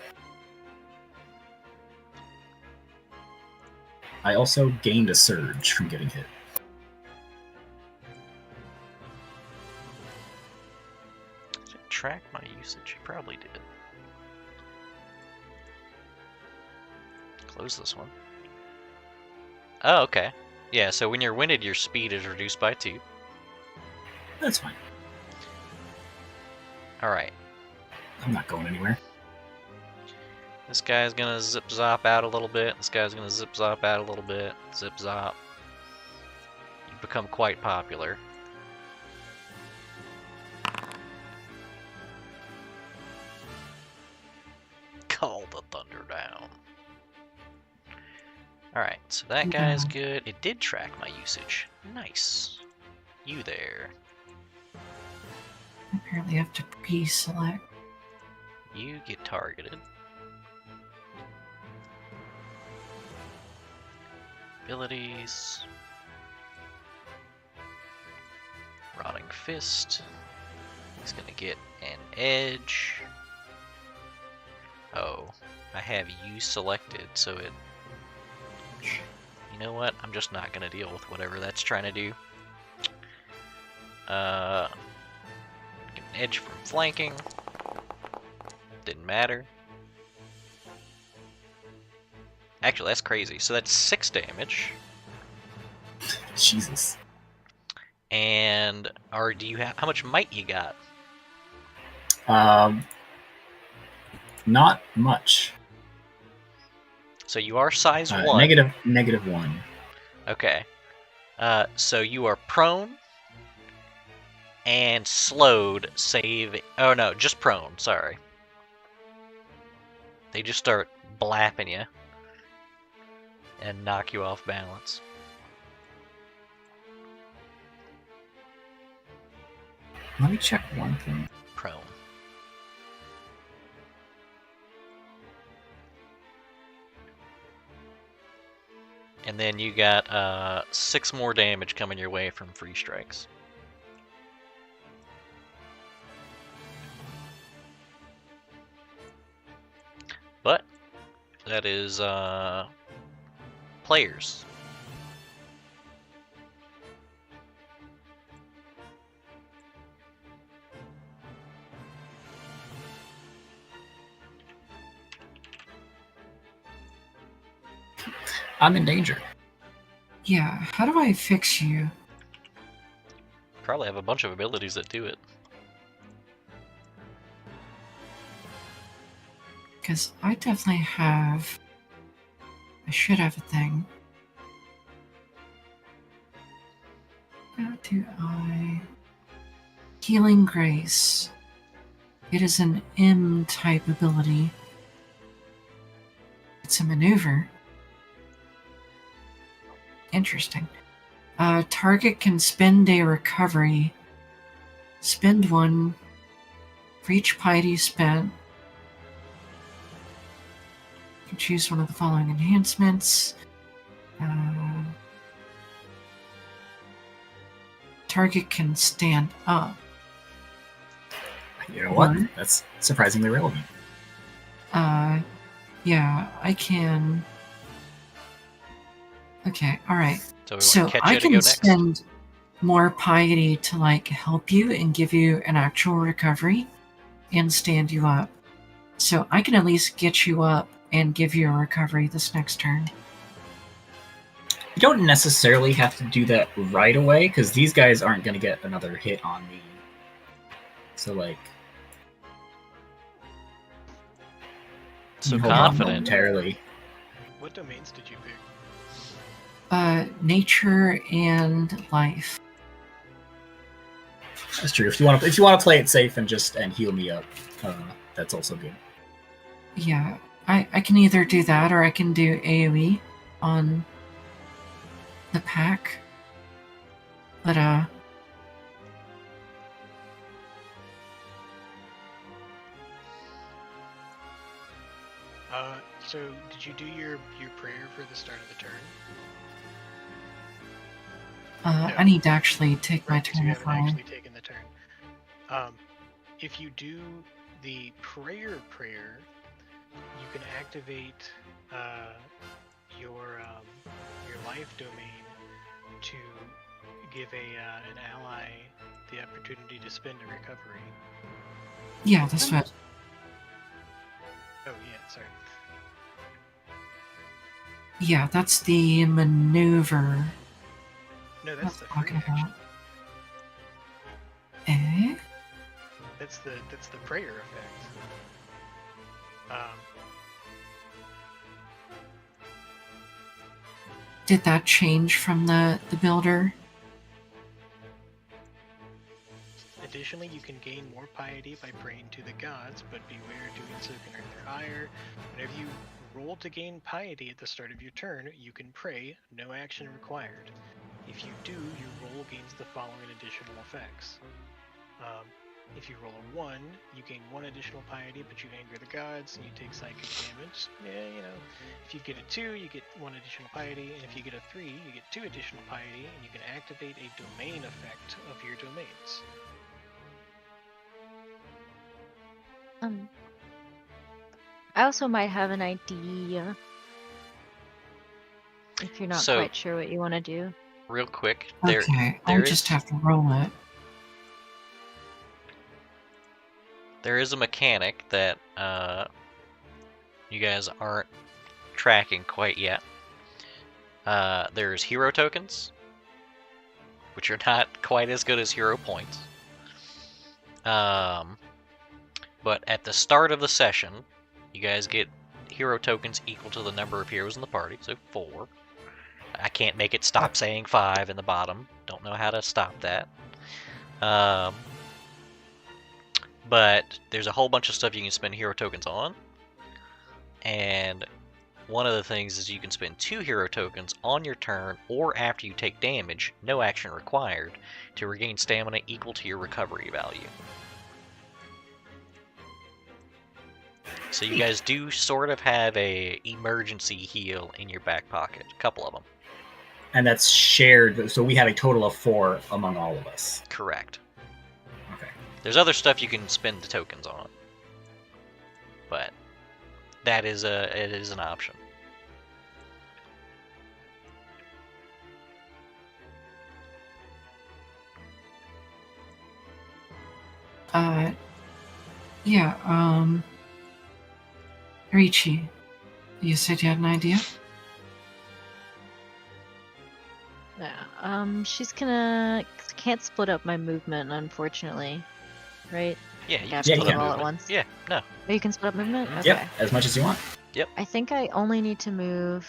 I also gained a surge from getting hit. Did it track my usage? It probably did. Close this one. Oh, okay. Yeah, so when you're winded, your speed is reduced by 2. That's fine. Alright. I'm not going anywhere. This guy's gonna zip-zop out a little bit. This guy's gonna zip-zop out a little bit. Zip-zop. You've become quite popular. Call the thunder down. Alright, so that guy's good. It did track my usage. Nice. You there. Apparently I have to pre-select. You get targeted. Abilities. Rotting Fist. He's gonna get an edge. Oh, I have you selected, so it... You know what? I'm just not gonna deal with whatever that's trying to do. Get an edge from flanking. Didn't matter. Actually, that's crazy. So that's 6 damage. Jesus. And do you have how much might you got? Not much. So you are size 1. -1. Okay. So you are prone and slowed, save. Oh no, just prone. Sorry. They just start blapping you and knock you off balance. Let me check one thing. Prone. And then you got 6 more damage coming your way from free strikes. But that is players. I'm in danger. Yeah, how do I fix you? Probably have a bunch of abilities that do it. Because I definitely have... I should have a thing. How do I... Healing Grace. It is an M-type ability. It's a maneuver. Interesting. Target can spend a recovery. Spend 1 for each piety spent. You can choose one of the following enhancements. Target can stand up. You know what? That's surprisingly relevant. Yeah, I can. Okay, alright. So, we So catch I you to go can next. spend more piety to like help you and give you an actual recovery and stand you up. So I can at least get you up and give you a recovery this next turn. You don't necessarily have to do that right away, because these guys aren't going to get another hit on me. So, like... So hold on confident. momentarily. What domains did you pick? Nature and life. That's true. If you want to play it safe and heal me up, that's also good. Yeah, I can either do that or I can do AoE on the pack. But so did you do your prayer for the start of the turn? No. I need to actually take my turn. You haven't actually taken the turn. If you do the prayer, you can activate your life domain to give an ally the opportunity to spend a recovery. Yeah, that's what. Oh yeah, sorry. Yeah, that's the maneuver. No, that's the free action. Eh? That's the prayer effect. Did that change from the builder? Additionally, you can gain more piety by praying to the gods, but beware doing so can earn their ire. Whenever you roll to gain piety at the start of your turn, you can pray, no action required. If you do, your roll gains the following additional effects. If you roll a 1, you gain 1 additional piety, but you anger the gods, and you take psychic damage. Yeah, you know. If you get a 2, you get 1 additional piety, and if you get a 3, you get 2 additional piety, and you can activate a domain effect of your domains. I also might have an idea. If you're not quite sure what you want to do. Real quick, okay, I just have to roll it. There is a mechanic that you guys aren't tracking quite yet. There's hero tokens, which are not quite as good as hero points. But at the start of the session, you guys get hero tokens equal to the number of heroes in the party, so 4. I can't make it stop saying 5 in the bottom. Don't know how to stop that. But there's a whole bunch of stuff you can spend hero tokens on. And one of the things is you can spend 2 hero tokens on your turn or after you take damage, no action required, to regain stamina equal to your recovery value. So you guys do sort of have a emergency heal in your back pocket, a couple of them. And that's shared, so we have a total of 4 among all of us. Correct. Okay. There's other stuff you can spend the tokens on, but it is an option. Yeah, Richie, you said you had an idea? Yeah, she's can't split up my movement, unfortunately. Right? Yeah, you can split split up all movement. at once. Yeah, no. Oh, you can split up movement? Okay. Yep, as much as you want. Yep. I think I only need to move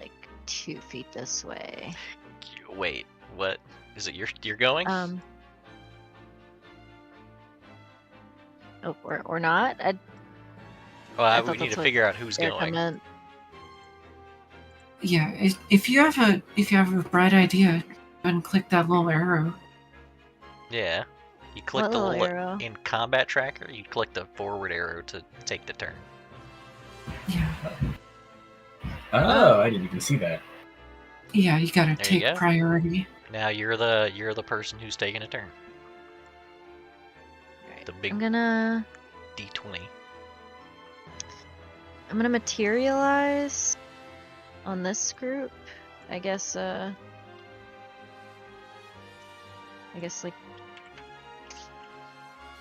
like 2 feet this way. Wait, what? Is it you're going? Oh, or not? We need to figure out who's going. Yeah, if you have a bright idea, go and click that little arrow. Yeah. You click the little arrow? In combat tracker, you click the forward arrow to take the turn. Yeah. Oh, I didn't even see that. Yeah, you gotta take priority. Now you're the person who's taking a turn. Right. The big I'm gonna D20. I'm gonna materialize on this group. I guess like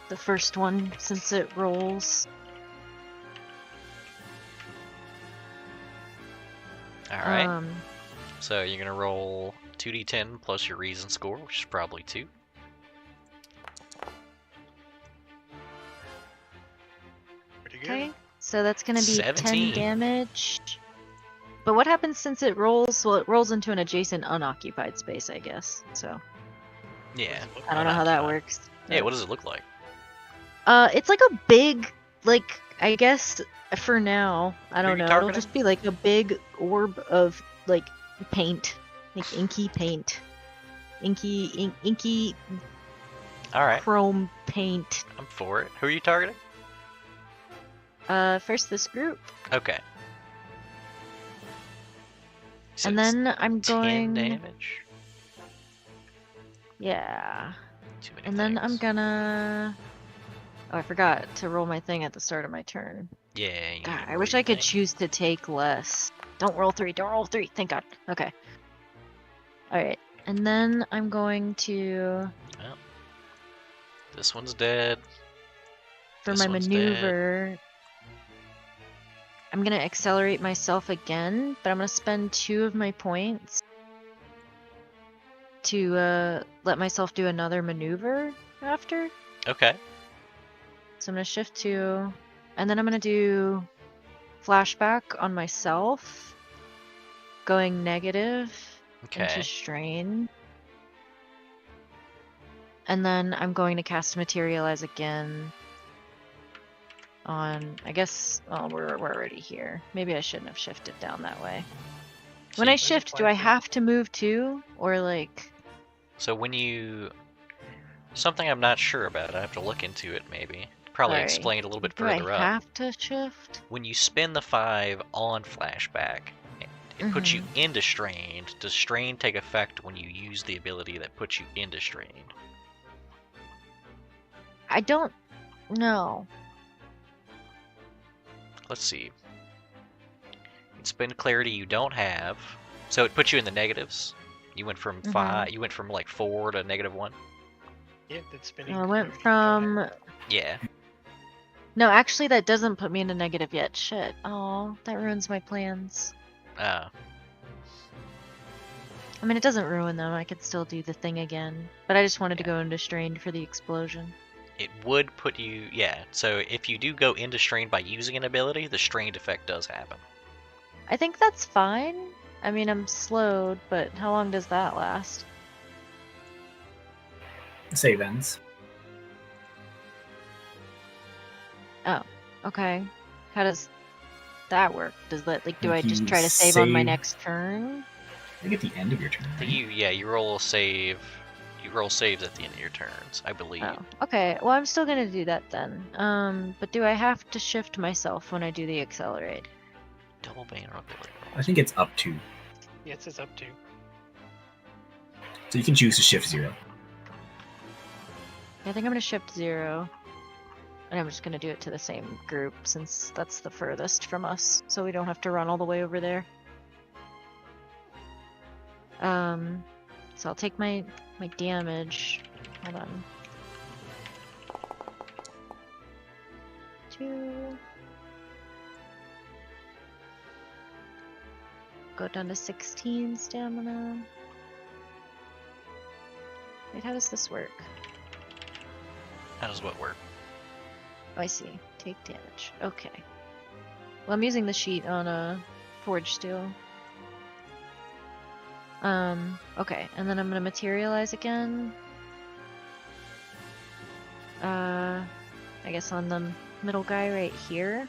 the first one since it rolls. All right. So you're gonna roll 2d10 plus your reason score, which is probably 2. Pretty good. Okay. So that's gonna be 10 17. damage. But what happens since it rolls? Well, it rolls into an adjacent unoccupied space, I guess. So Yeah. I don't know how that Unoccupied. works. Yeah, but- what does it look like? It's like a big, like, I guess for now, I Who don't you know. It'll targeting? just be like a big orb of like paint, like inky paint, inky Alright, chrome paint. I'm for it. Who are you targeting? First this group, Okay. So and it's then I'm 10 going. damage. Yeah, Too many and then I'm things. gonna. Oh, I forgot to roll my thing at the start of my turn. Yeah, you God, need to I wish roll I could your thing. choose to take less. Don't roll 3. Don't roll 3. Thank God. Okay. All right, and then I'm going to. Well, this one's dead. For This my one's dead. maneuver, I'm gonna accelerate myself again, but I'm gonna spend 2 of my points to let myself do another maneuver after. Okay. So I'm gonna shift 2, and then I'm gonna do flashback on myself, going negative into Okay. strain. And then I'm going to cast materialize again on, I guess, oh, we're already here. Maybe I shouldn't have shifted down that way. When I So- shift, do I have to move too? Or like... So when you... Something I'm not sure about, I have to look into it maybe. Probably Sorry. explain it a little bit Do I further up. have to shift? When you spend the 5 on flashback, it puts you into strained. Does strain take effect when you use the ability that puts you into strained? I don't know. Let's see. You spend clarity you don't have, so it puts you in the negatives. You went from 5. You went from like 4 to -1. Yeah, that's spinning. I went from... Yeah. No, actually that doesn't put me into negative yet. Shit. Oh, that ruins my plans. Uh, I mean, it doesn't ruin them. I could still do the thing again. But I just wanted to Yeah. go into strained for the explosion. it would put you, yeah. So if you do go into strained by using an ability, the strained effect does happen. I think that's fine. I mean, I'm slowed, but how long does that last? Save ends. Oh, okay. How does that work? Does that, like, do I just You try to save on my save- next turn? I think at the end of your turn. I Right? think you roll a save. You roll saves at the end of your turns, I believe. Oh, okay. Well, I'm still gonna do that then. But do I have to shift myself when I do the accelerate? Double bane or ability I rolls. think it's up to. Yeah, it says up to. So you can choose to shift 0. I think I'm gonna shift 0. And I'm just gonna do it to the same group since that's the furthest from us, so we don't have to run all the way over there. So I'll take my damage. Hold on. 2. Go down to 16 stamina. Wait, how does this work? How does what work? Oh, I see. Take damage. Okay. Well, I'm using the sheet on a forge steel. Okay, and then I'm gonna materialize again. I guess on the middle guy right here.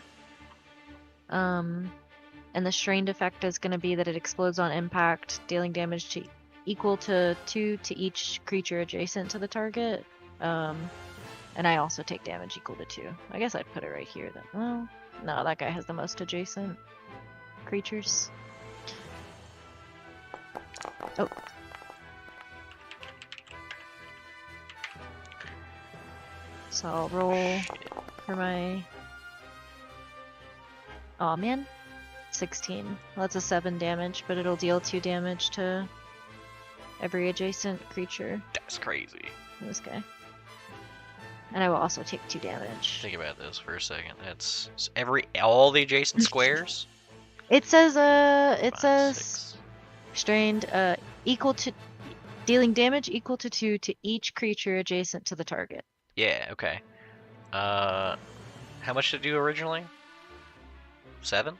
And the strained effect is gonna be that it explodes on impact, dealing damage to equal to 2 to each creature adjacent to the target. And I also take damage equal to 2. I guess I'd put it right here then. Well, no, that guy has the most adjacent creatures. Oh. So I'll roll for my... Aw, man. 16. Well, that's a 7 damage, but it'll deal 2 damage to every adjacent creature. That's crazy. This guy. And I will also take 2 damage. Think about this for a second. That's all the adjacent squares. It says, 5, 6. Strained, equal to dealing damage equal to 2 to each creature adjacent to the target. Yeah, okay. How much did you do originally? 7?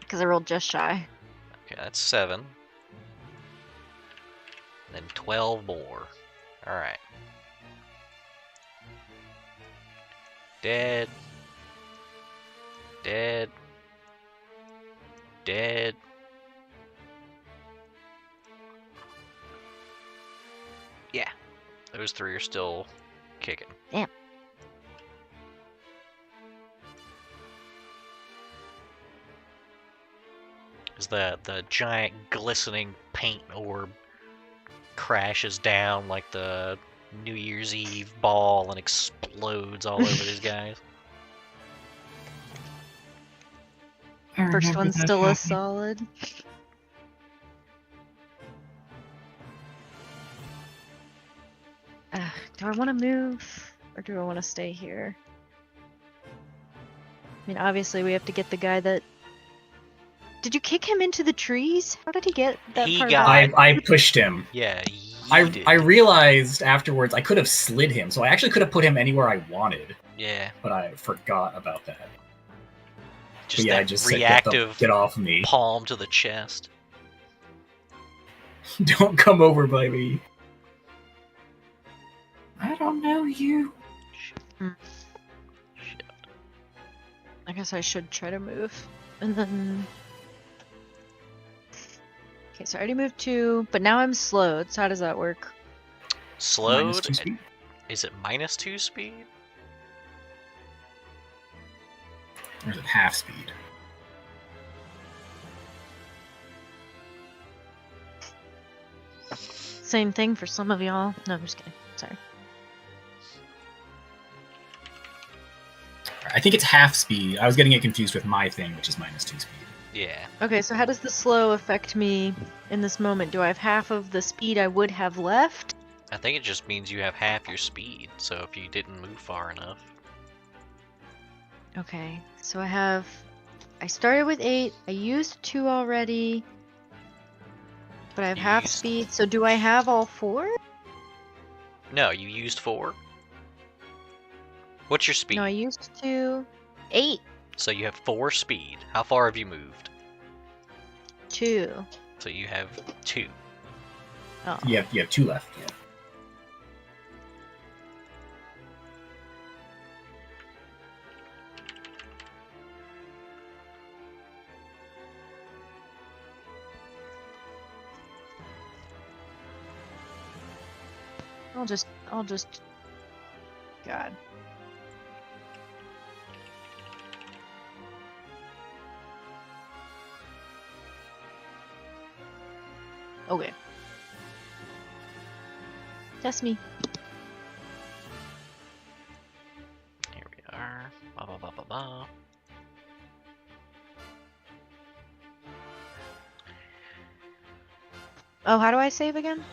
Because I rolled just shy. Okay, that's 7. Then 12 more. Alright. Dead. Dead. Dead. Yeah. Those 3 are still kicking. Damn. As the giant glistening paint orb crashes down like the New Year's Eve ball and explodes all over these guys. I First remember one's that still a happening. solid. Do I want to move or do I want to stay here? I mean, obviously we have to get the guy that. Did you kick him into the trees? How did he get that He far got- back? I pushed him. Yeah, I yeeted. realized afterwards I could have slid him, so I actually could have put him anywhere I wanted, Yeah, but I forgot about that. just But yeah, that I just said, reactive get off me. palm to the chest. Don't come over by me. I don't know you. Shit. I guess I should try to move. And then. Okay, so I already moved 2, but now I'm slowed, so how does that work? Minus Slowed? 2 speed. Is it -2 speed? Or is it half speed? Same thing for some of y'all. No, I'm just kidding. Sorry. I think it's half speed. I was getting it confused with my thing, which is -2 speed. Yeah. Okay, so how does the slow affect me in this moment? Do I have half of the speed I would have left? I think it just means you have half your speed, so if you didn't move far enough. Okay, so I started with 8, I used 2 already, but I have You half used- speed, so do I have all 4? No, you used 4. What's your speed? No, I used 2. 8. So you have 4 speed. How far have you moved? 2. So you have 2. Oh. You have 2 left. Yeah. I'll just. God. Okay. Test me. Here we are. Ba ba ba ba ba. Oh, how do I save again?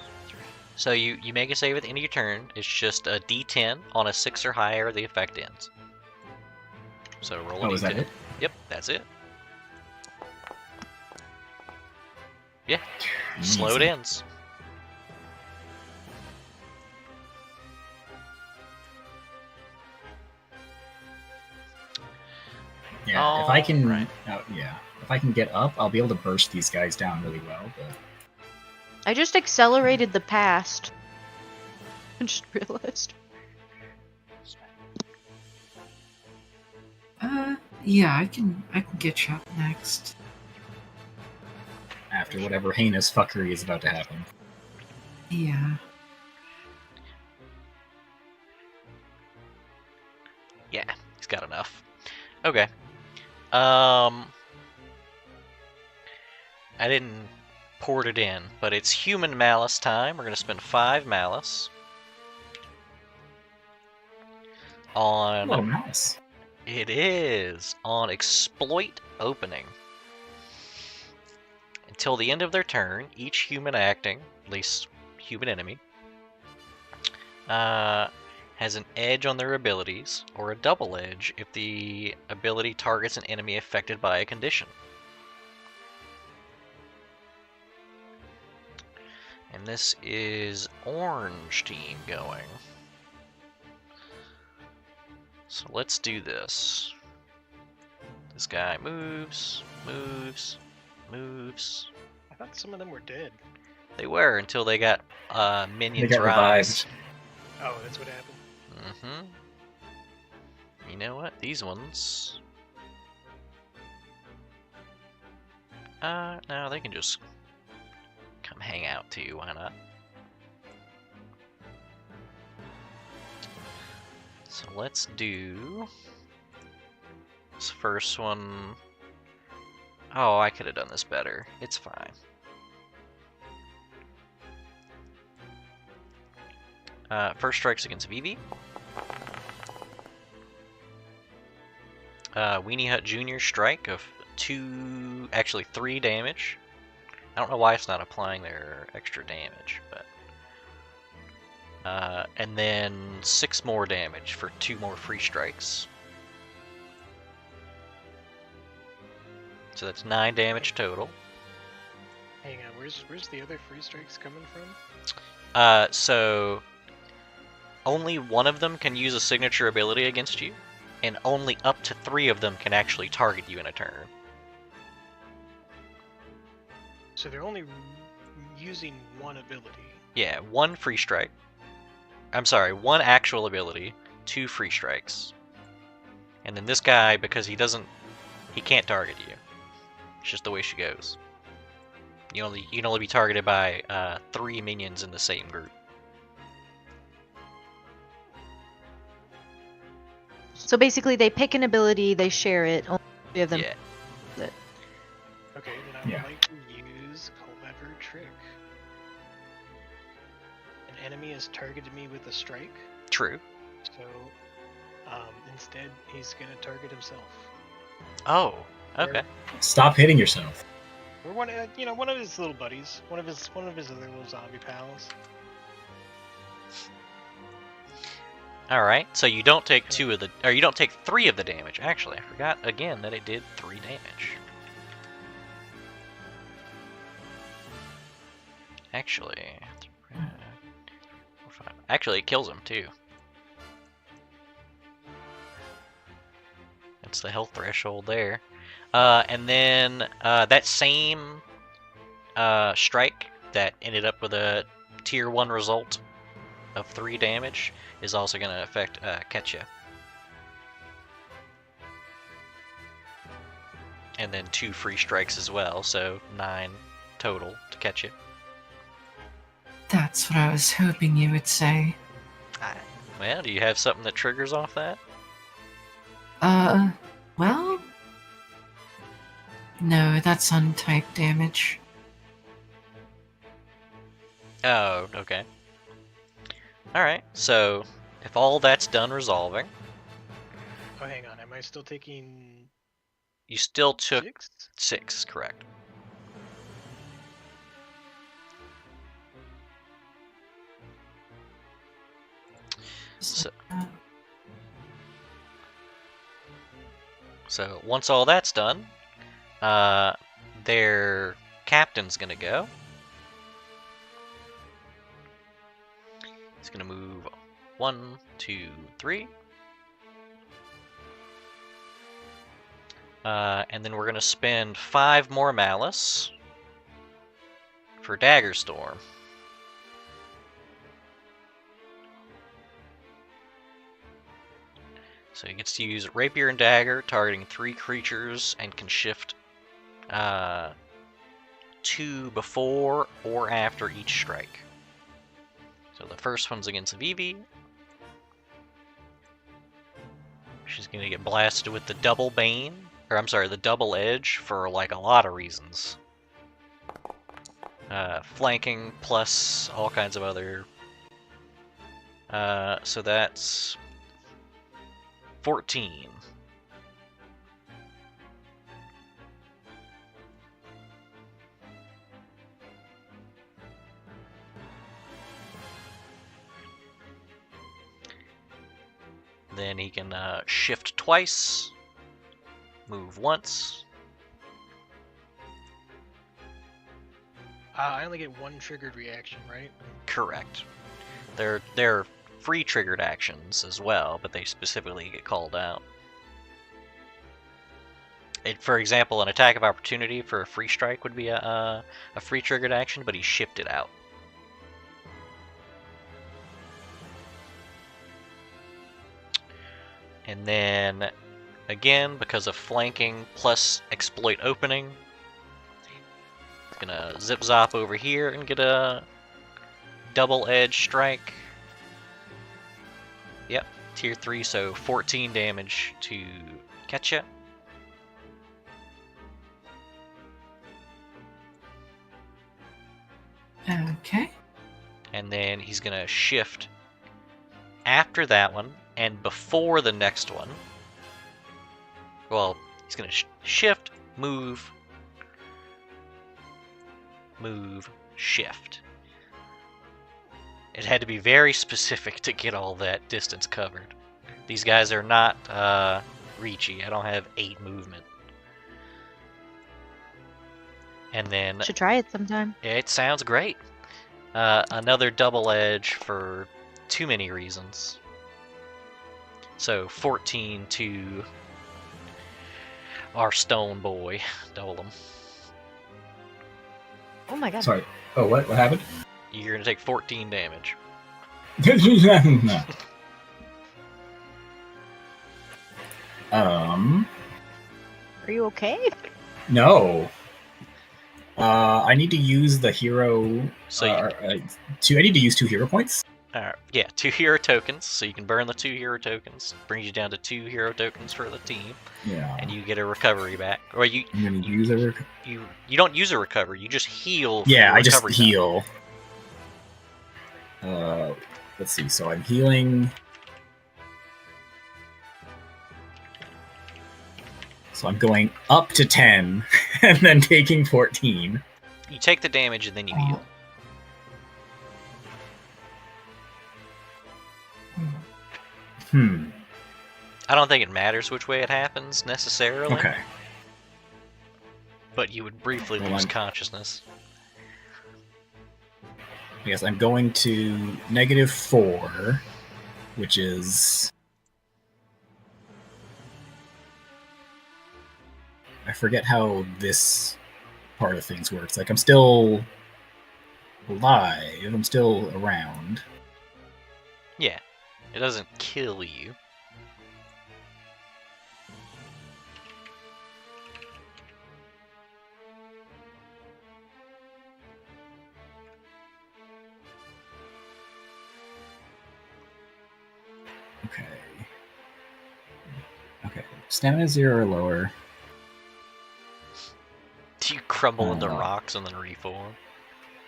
So you make a save at the end of your turn. It's just a D10 on a 6 or higher. The effect ends. So roll a Oh, D10. is that it? Yep, that's it. Yeah, slowed Easy. ends. Yeah, if I can, Alright. if I can get up, I'll be able to burst these guys down really well. But I just accelerated the past. I just realized. Yeah, I can get you up next. after whatever heinous fuckery is about to happen, Yeah. Yeah, he's got enough. Okay. I didn't port it in, but it's human malice time. We're gonna spend 5 malice on. oh nice. It is on exploit opening. Until the end of their turn, each human acting, at least human enemy, has an edge on their abilities, or a double edge if the ability targets an enemy affected by a condition. And this is orange team going. So let's do this. This guy moves, moves, moves. I thought some of them were dead. They were until they got minions They got rise. revived. Oh, that's what happened. Mm-hmm. You know what? These ones. No, they can just come hang out too. Why not? So let's do this first one. Oh, I could have done this better. It's fine. First strikes against Vivi. Weenie Hut Jr. strike of 3 damage. I don't know why it's not applying their extra damage, but and then 6 more damage for 2 more free strikes. So that's 9 damage total. Hang on, where's the other free strikes coming from? So only one of them can use a signature ability against you, and only up to 3 of them can actually target you in a turn. So they're only using one ability. Yeah, 1 free strike. I'm sorry, 1 actual ability, 2 free strikes. And then this guy, because he can't target you. It's just the way she goes. You can only be targeted by 3 minions in the same group. So basically, they pick an ability, they share it. Only 3 of them. Yeah. Okay, then I would Yeah. like to use Clever Trick. An enemy has targeted me with a strike, True. so instead he's gonna target himself. Oh, okay. Stop hitting yourself. Or one of his little buddies, one of his other little zombie pals. All right. So you don't take 3 of the damage. Actually, I forgot again that it did 3 damage. Actually, 4, 5. Actually, it kills him too. That's the health threshold there. And then that same strike that ended up with a tier 1 result of 3 damage is also going to affect Ketcha. And then 2 free strikes as well, so 9 total to Ketcha. That's what I was hoping you would say. Well, do you have something that triggers off that? Well? No, that's untype damage. Oh, okay. Alright, so if all that's done resolving, Oh, hang on, am I still taking you still took 6? 6, correct? So, so once all that's done, their captain's gonna go. He's gonna move 1, 2, 3. And then we're gonna spend 5 more malice for Dagger Storm. So he gets to use Rapier and Dagger, targeting 3 creatures, and can shift 2 before or after each strike. So the first one's against Vivi. She's gonna get blasted with the double bane, or I'm sorry, the double edge for like a lot of reasons. Flanking plus all kinds of other. So that's 14. Then he can shift twice, move once. I only get one triggered reaction, right? Correct. They're free triggered actions as well, but they specifically get called out. For example, an attack of opportunity for a free strike would be a free triggered action, but he shipped it out. And then, again, because of flanking plus exploit opening, gonna zip zop over here and get a double edge strike. Yep, tier 3, so 14 damage to Ketcha. Okay. And then he's gonna shift after that one and before the next one. Well, he's gonna shift, move, shift. It had to be very specific to get all that distance covered. These guys are not reachy. I don't have 8 movement. And then Should try it sometime. it sounds great. Another double edge for too many reasons. So 14 to our stone boy. Double him. Oh my god. Sorry. Oh, what? What happened? You're gonna take 14 damage. No. Are you okay? No. I need to use the hero. So I need to use 2 hero points. yeah, 2 hero tokens. So you can burn the 2 hero tokens. Brings you down to 2 hero tokens for the team, Yeah. and you get a recovery back. Or you I'm gonna use a. you don't use a recovery. You just heal. For Yeah, your I just recovery back. heal. Let's see. So I'm healing. So I'm going up to 10 and then taking 14. You take the damage and then you heal. I don't think it matters which way it happens necessarily. Okay. But you would briefly Well, lose I'm- consciousness. I guess I'm going to -4, which is. I forget how this part of things works. Like, I'm still alive, I'm still around. Yeah. It doesn't kill you. Okay. Okay. Stamina 0 or lower. Do you crumble into Uh. rocks and then reform?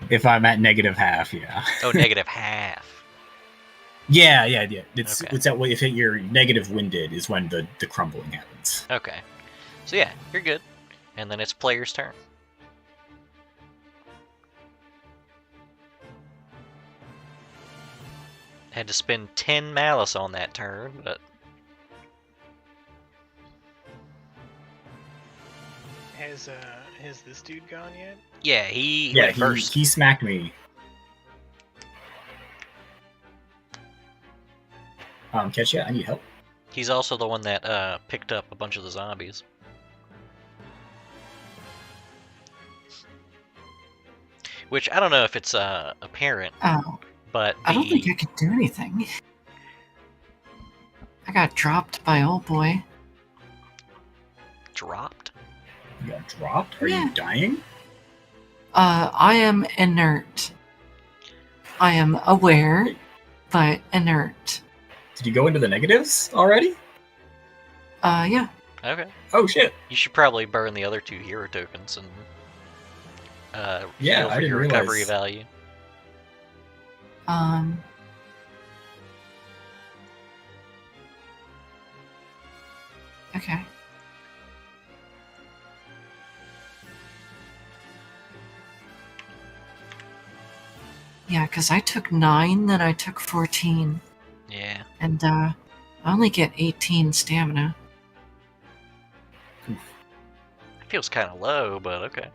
If I'm at -1/2, yeah. Oh, -1/2. Yeah. It's Okay. that way. If you're negative winded, is when the crumbling happens. Okay. So yeah, you're good. And then it's player's turn. Had to spend 10 malice on that turn, but Has this dude gone yet? yeah, he Yeah, went first. he smacked me. Catch ya? I need help. He's also the one that picked up a bunch of the zombies. Which I don't know if it's apparent, Oh, but I don't think I can do anything. I got dropped by old boy. dropped. You got dropped? Are Yeah. you dying? I am inert. I am aware, but inert. Did you go into the negatives already? Yeah. Okay. Oh shit! You should probably burn the other 2 hero tokens and Yeah, heal I for didn't your recovery realize. value. Okay. Yeah, because I took 9, then I took 14. Yeah. And, I only get 18 stamina. It feels kind of low, but okay.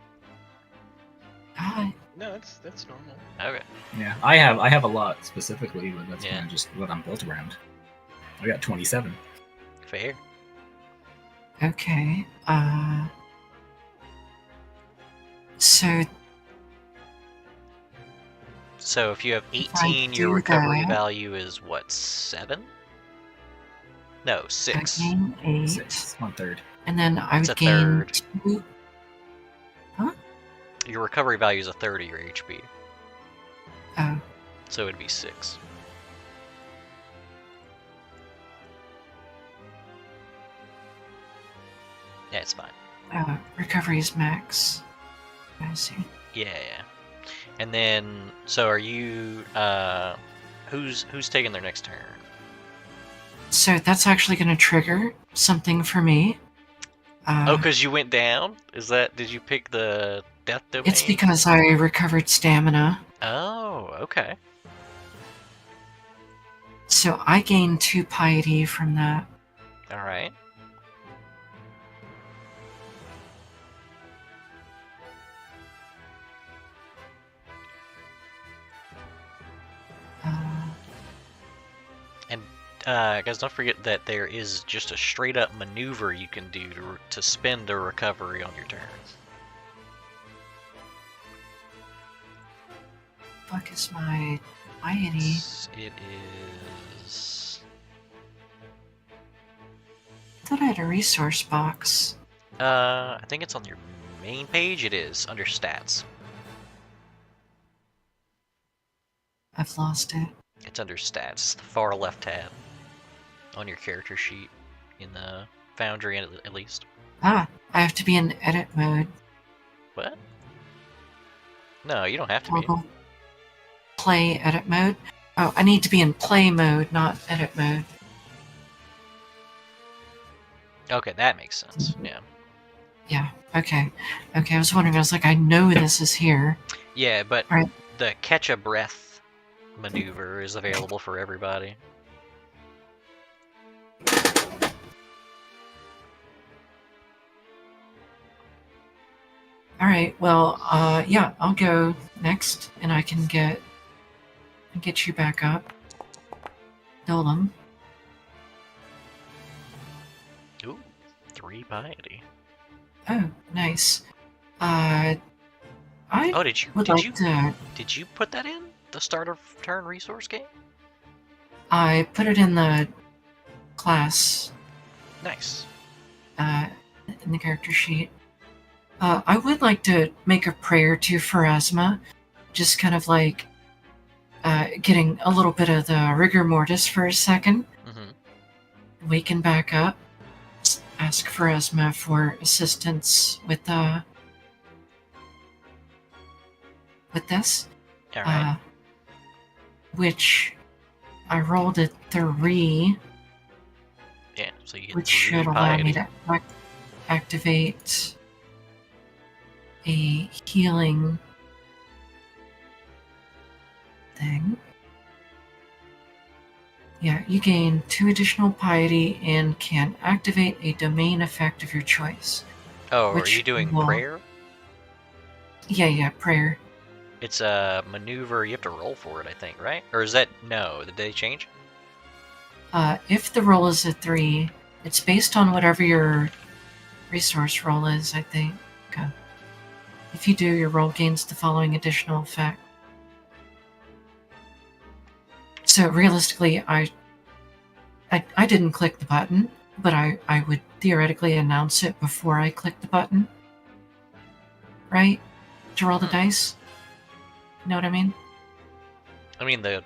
No, that's normal. Okay. Yeah, I have a lot specifically, but that's Yeah. kind of just what I'm built around. I got 27. Fair. Okay. So So if you have If I 18, your do recovery that- value is what, 7? No, I 6. gain 8, 6, 1/3. and then I It's would a gain third. 2. Your recovery value is a third of your HP, Oh, so it'd be 6. Yeah, it's fine. recovery is max. I see. Yeah. And then, so are you? Who's taking their next turn? So that's actually going to trigger something for me. Oh, because you went down? Is that? Did you pick the death domain? It's because I recovered stamina. Oh, okay. So I gain 2 piety from that. All right. Guys, don't forget that there is just a straight up maneuver you can do to spend a recovery on your turn. Fuck is my piety? It is. I thought I had a resource box. I think it's on your main page. It is under stats. I've lost it. It's under stats, the far left tab on your character sheet in the Foundry at least. I have to be in edit mode. What? No, you don't have to be. Toggle play edit mode. Oh, I need to be in play mode, not edit mode. Okay, that makes sense. Yeah. Yeah. Okay. I was wondering. I was like, I know this is here. Yeah, but Right. the catch a breath maneuver is available for everybody. All right. Well, yeah, I'll go next, and I can get you back up. Dolam. Ooh, 3 piety. Oh, nice. I Oh, did you would like to. did you put that in the start of turn resource game? I put it in the class, Nice. in the character sheet. I would like to make a prayer to Pharasma, just kind of like getting a little bit of the rigor mortis for a second. Mm-hmm. Waken back up. Ask Pharasma for assistance with this. All right. Which I rolled a 3, Yeah, so you get which 3 should allow me piety. to activate a healing thing. Yeah, you gain 2 additional piety and can activate a domain effect of your choice. Oh, are which you doing will- prayer? Yeah, prayer. It's a maneuver. You have to roll for it, I think, right? Or is that no? Did they change? If the roll is a 3, it's based on whatever your resource roll is, I think. If you do, your roll gains the following additional effect. So realistically, I didn't click the button, but I would theoretically announce it before I click the button. Right? To roll the dice? You know what I mean? I mean the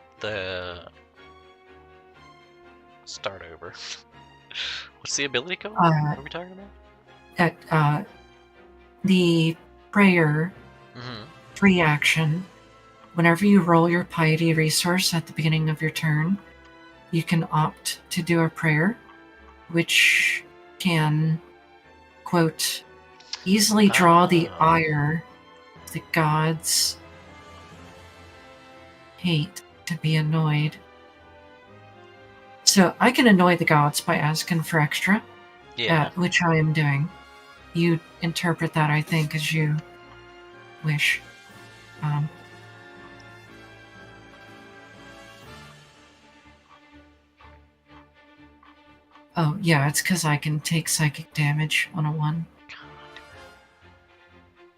start over. What's the ability code? What are we talking about? The prayer Mm-hmm. free action. Whenever you roll your piety resource at the beginning of your turn, you can opt to do a prayer, which can, quote, easily draw the Oh. ire the gods hate to be annoyed. So I can annoy the gods by asking for extra, Yeah. which I am doing. You interpret that, I think, as you wish. Um, oh, yeah, it's because I can take psychic damage on a 1.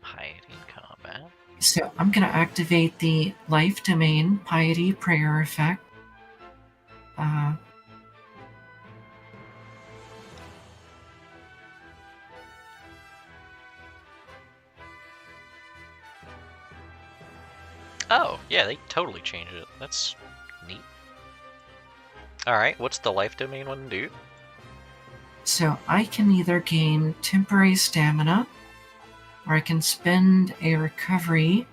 Piety in combat. So I'm going to activate the Life Domain Piety Prayer effect. Oh, yeah, they totally changed it. That's neat. Alright, what's the life domain one do? So I can either gain temporary stamina, or I can spend a recovery.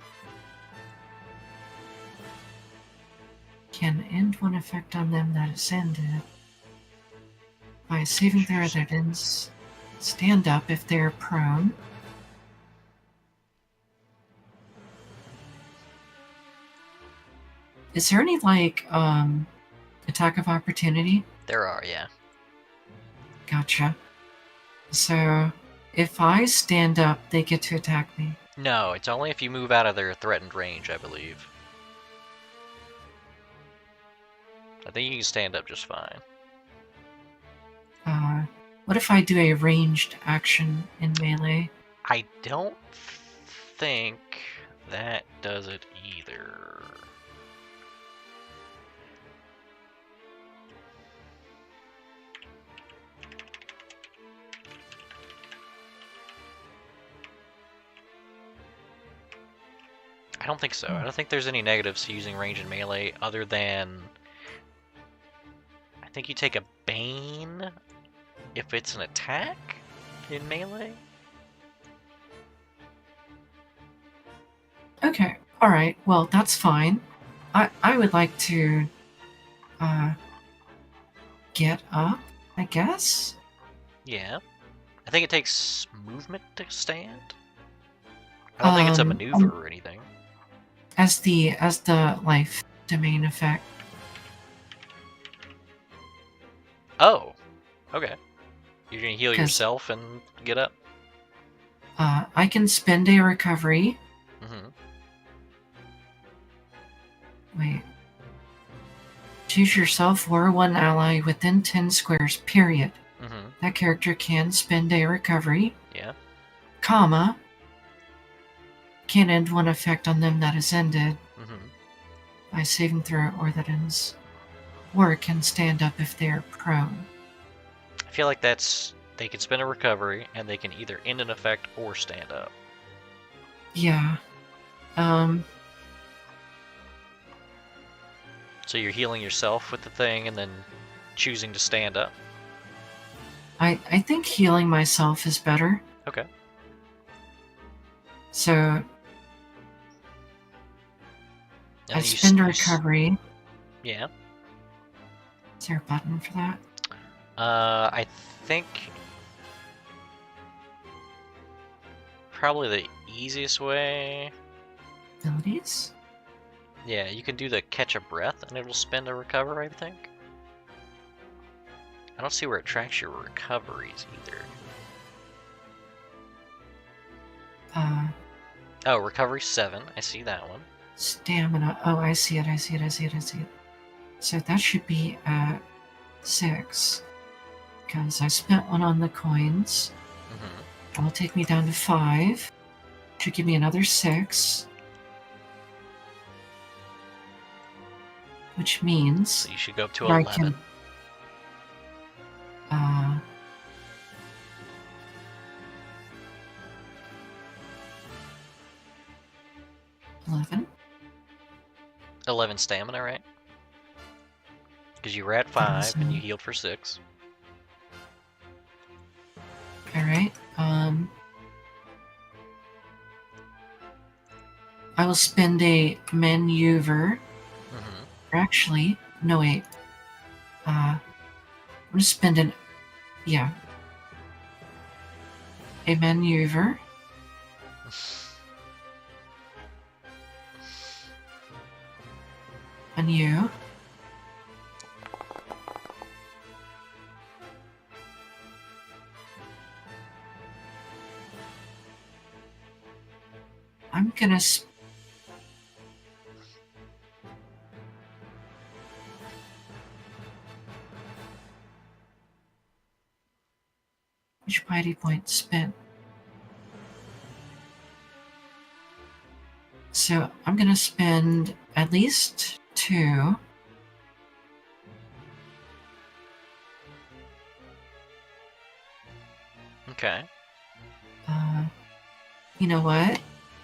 Can end one effect on them that is ended. By saving their evidence, stand up if they're prone. Is there any, like, attack of opportunity? There are, yeah. Gotcha. So, if I stand up, they get to attack me. No, it's only if you move out of their threatened range, I believe. I think you can stand up just fine. What if I do a ranged action in melee? I don't think that does it either. I don't think so. I don't think there's any negatives to using range and melee other than... I think you take a Bane if it's an attack in melee? Okay, alright, well, that's fine. I would like to get up, I guess? Yeah. I think it takes movement to stand. I don't think it's a maneuver or anything. As the life domain effect. Oh, okay. You're gonna heal yourself and get up? I can spend a recovery. Mm-hmm. Wait. Choose yourself or one ally within 10 squares, period. Mm-hmm. That character can spend a recovery. Yeah. Comma. Can end one effect on them that is ended by saving throw or that ends. Or can stand up if they are prone. I feel like that's... They can spend a recovery, and they can either end an effect or stand up. Yeah. So you're healing yourself with the thing, and then choosing to stand up? I think healing myself is better. Okay. So... I spend a recovery. Yeah. Is there a button for that? I think... Probably the easiest way... Abilities? Yeah, you can do the catch a breath, and it'll spend a recovery, I think. I don't see where it tracks your recoveries, either. Oh, recovery 7. I see that one. Stamina. Oh, I see it. So that should be at 6. Because I spent one on the coins. That'll take me down to 5. Should give me another 6. Which means... So you should go up to 11. I can... 11? 11 stamina, right? Because you were at 5 and you healed for 6. Alright, I will spend a maneuver. Or actually, no wait. I'm gonna spend an... Yeah. A maneuver. On you. I'm gonna Each piety point spent. So I'm going to spend at least 2. Okay. You know what?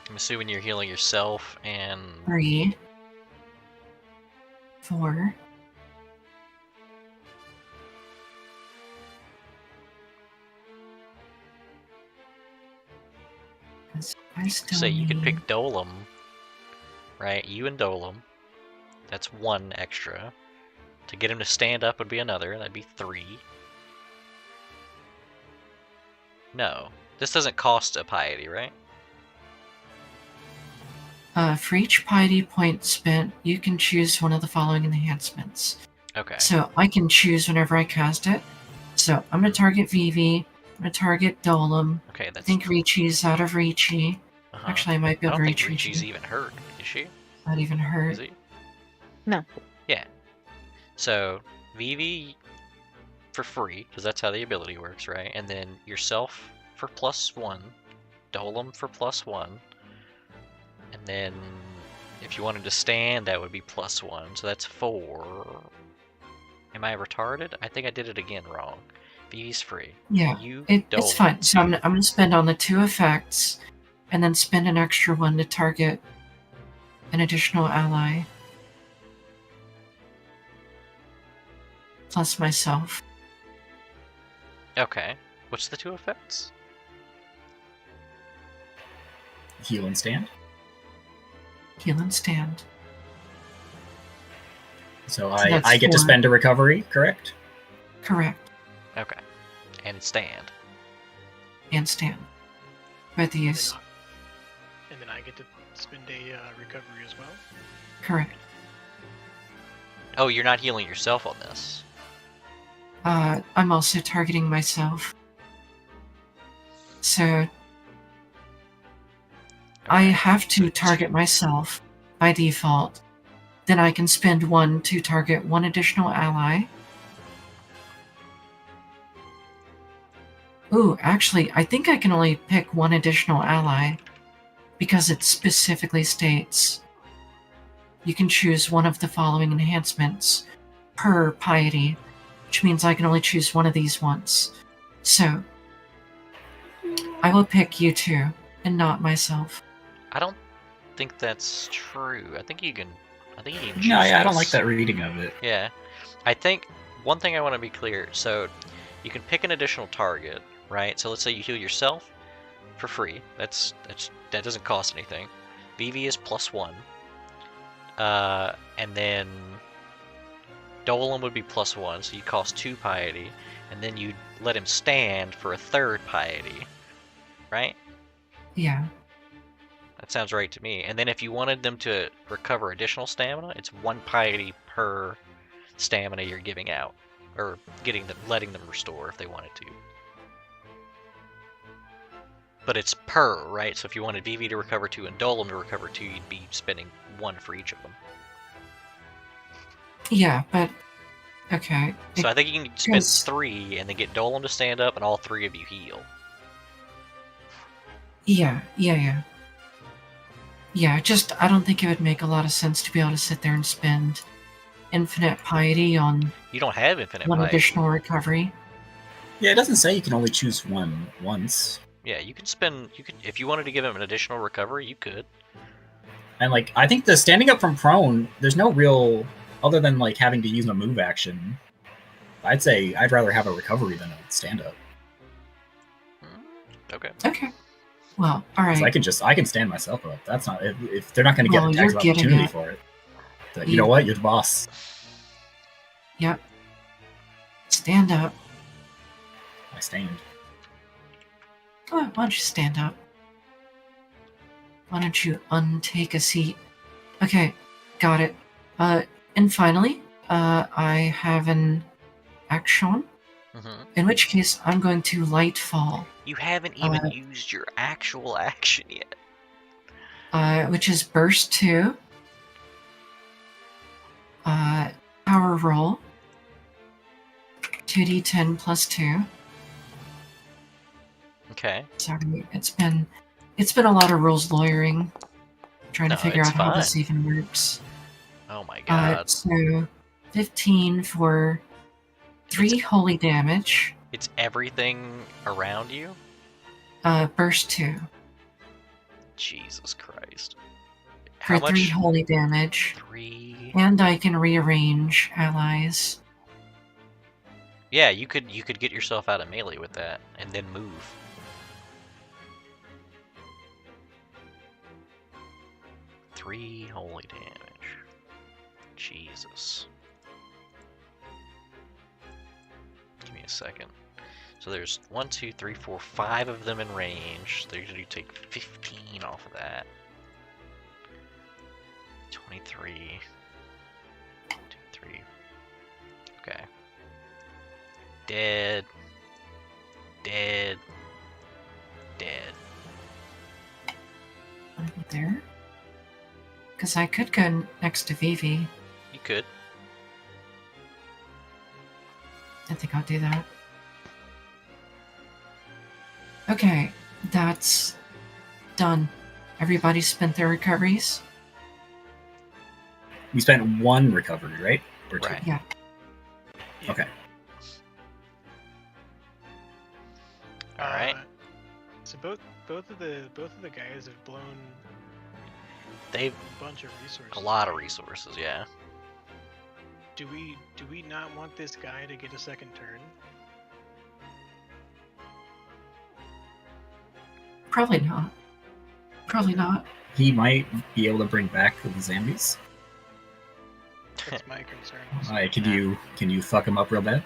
I'm assuming you're healing yourself and 3, 4. I still say you could need- pick Dolem, right? You and Dolem. That's 1 extra. To get him to stand up would be another. That'd be 3. No, this doesn't cost a piety, right? For each piety point spent, you can choose one of the following enhancements. Okay. So I can choose whenever I cast it. So I'm going to target Vivi. I'm going to target Dolem. Okay, I that's. think Richi's out of Richi. Uh-huh. Actually, I might be I able don't to think reach Richi's Richi. even hurt, is she? Not even hurt. Is he? No. Yeah. So Vivi for free, because that's how the ability works, right? And then yourself for +1, Dolem for +1, and then if you wanted to stand, that would be +1. So that's 4. Am I retarded? I think I did it again wrong. Vivi's free. Yeah, You, it's Dolem. fine. So I'm going to spend on the 2 effects, and then spend an extra 1 to target an additional ally. Plus myself. Okay. What's the 2 effects? Heal and stand. Heal and stand. So that's I get to 4. spend a recovery, correct? Correct. Okay. And stand. And stand. Both these. And then I get to spend a recovery as well. Correct. Oh, you're not healing yourself on this. I'm also targeting myself. So I have to target myself by default. Then I can spend 1 to target 1 additional ally. Ooh, actually, I think I can only pick 1 additional ally because it specifically states you can choose one of the following enhancements per piety, which means I can only choose one of these once. So I will pick you 2 and not myself. I don't think that's true. I think you can choose No, yeah, I don't this. like that reading of it. Yeah. I think one thing I want to be clear, so you can pick an additional target, right? So let's say you heal yourself for free. That doesn't cost anything. Vivi is +1. And then Dolem would be +1, so you cost 2 piety, and then you let him stand for a 3rd piety, right? Yeah. That sounds right to me. And then if you wanted them to recover additional stamina, it's 1 piety per stamina you're giving out, or letting them restore if they wanted to. But it's per, right? So if you wanted Vivi to recover 2 and Dolem to recover 2, you'd be spending 1 for each of them. Yeah, but okay. So I think you can spend 3 and then get Dolem to stand up, and all 3 of you heal. Yeah. Just I don't think it would make a lot of sense to be able to sit there and spend infinite piety on You don't have infinite one piety. additional recovery. Yeah, it doesn't say you can only choose one once. Yeah, you could if you wanted to give him an additional recovery, you could. And like, I think the standing up from prone, there's no real, other than like having to use a move action. I'd say I'd rather have a recovery than a stand up. Okay. Okay. Well, all right. I can stand myself up. That's not if they're not going to get Well, a tax you're getting opportunity it. for it. But you know what? You're the boss. Yep. Stand up. I stand. Why don't you stand up? Why don't you untake a seat? Okay, got it. And finally, I have an action. Mm-hmm. In which case, I'm going to light fall. You haven't even used your actual action yet. Which is burst 2. Power roll. 2d10 plus 2. Okay. Sorry, it's been a lot of rules lawyering, trying No, to figure it's out how fine. this even works. Oh my god. So 15 for 3 holy damage. It's everything around you? Burst 2 Jesus Christ. for How 3 much? holy damage. 3. And I can rearrange allies. Yeah, you could get yourself out of melee with that and then move. Three holy damage. Jesus. Give me a second. So there's 1, 2, 3, 4, 5 of them in range. So you take 15 off of that. 23. 2, 3. Okay. Dead. Dead. Dead. There? Because I could go next to Vivi. You could. I think I'll do that. Okay, that's done. Everybody spent their recoveries? We spent 1 recovery, right? Or 2? Right. Yeah. Okay. All right. So both of the guys have blown They've a bunch of resources. a lot of resources, yeah. Do we not want this guy to get a second turn? Probably not. Probably not. He might be able to bring back the zombies. That's my concern. Alright, can you fuck him up real bad?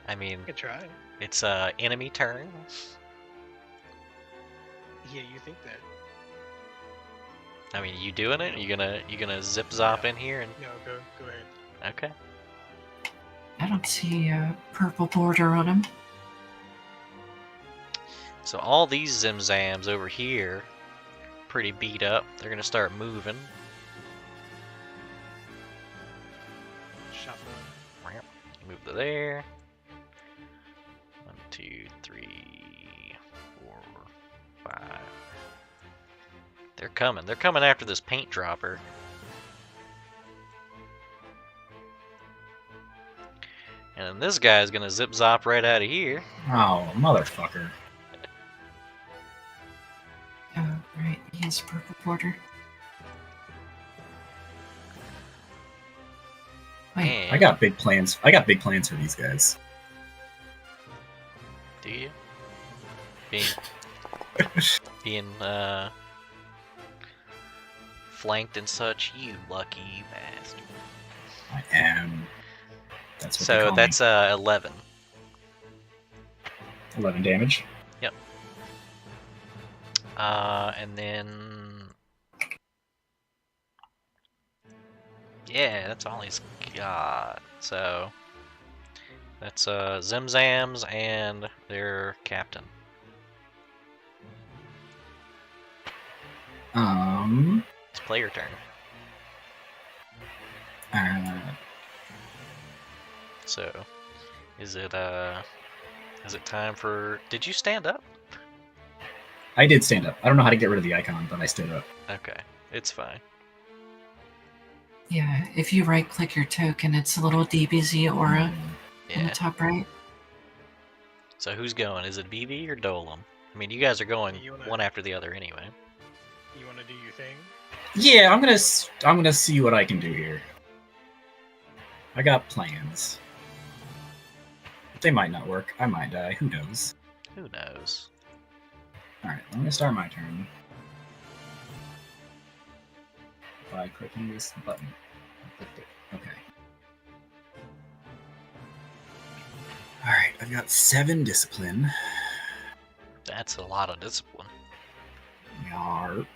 I mean, I could try. it's enemy turn. Yeah, you think that? I mean, you doing it? You gonna zip zop in here and No, go ahead. okay. I don't see a purple border on him. So all these Zimzams over here, pretty beat up. They're gonna start moving. Shuffle. Move to there. 1, 2, 3, 4, 5. They're coming. They're coming after this paint dropper. And then this guy's gonna zip zop right out of here. Oh, motherfucker. Oh, right. He has a purple border. Wait, And I got big plans. I got big plans for these guys. do you? Being flanked and such, you lucky bastard. I am. That's what they So call that's 11. me. 11 damage. And then yeah, that's all he's got. So that's Zimzams and their captain. It's player turn. So is it time for? Did you stand up? I did stand up. I don't know how to get rid of the icon, but I stood up. Okay, it's fine. yeah, if you right click your token, it's a little DBZ aura in the Yeah. top right. So who's going? Is it BB or Dolem? I mean, you guys are going You wanna- one after the other anyway. You want to do your thing? Yeah, I'm gonna see what I can do here. I got plans. They might not work. I might die. Who knows? Who knows? Alright, I'm gonna start my turn by clicking this button. I clicked it. Okay. Alright, I've got 7 discipline. That's a lot of discipline. Yarp.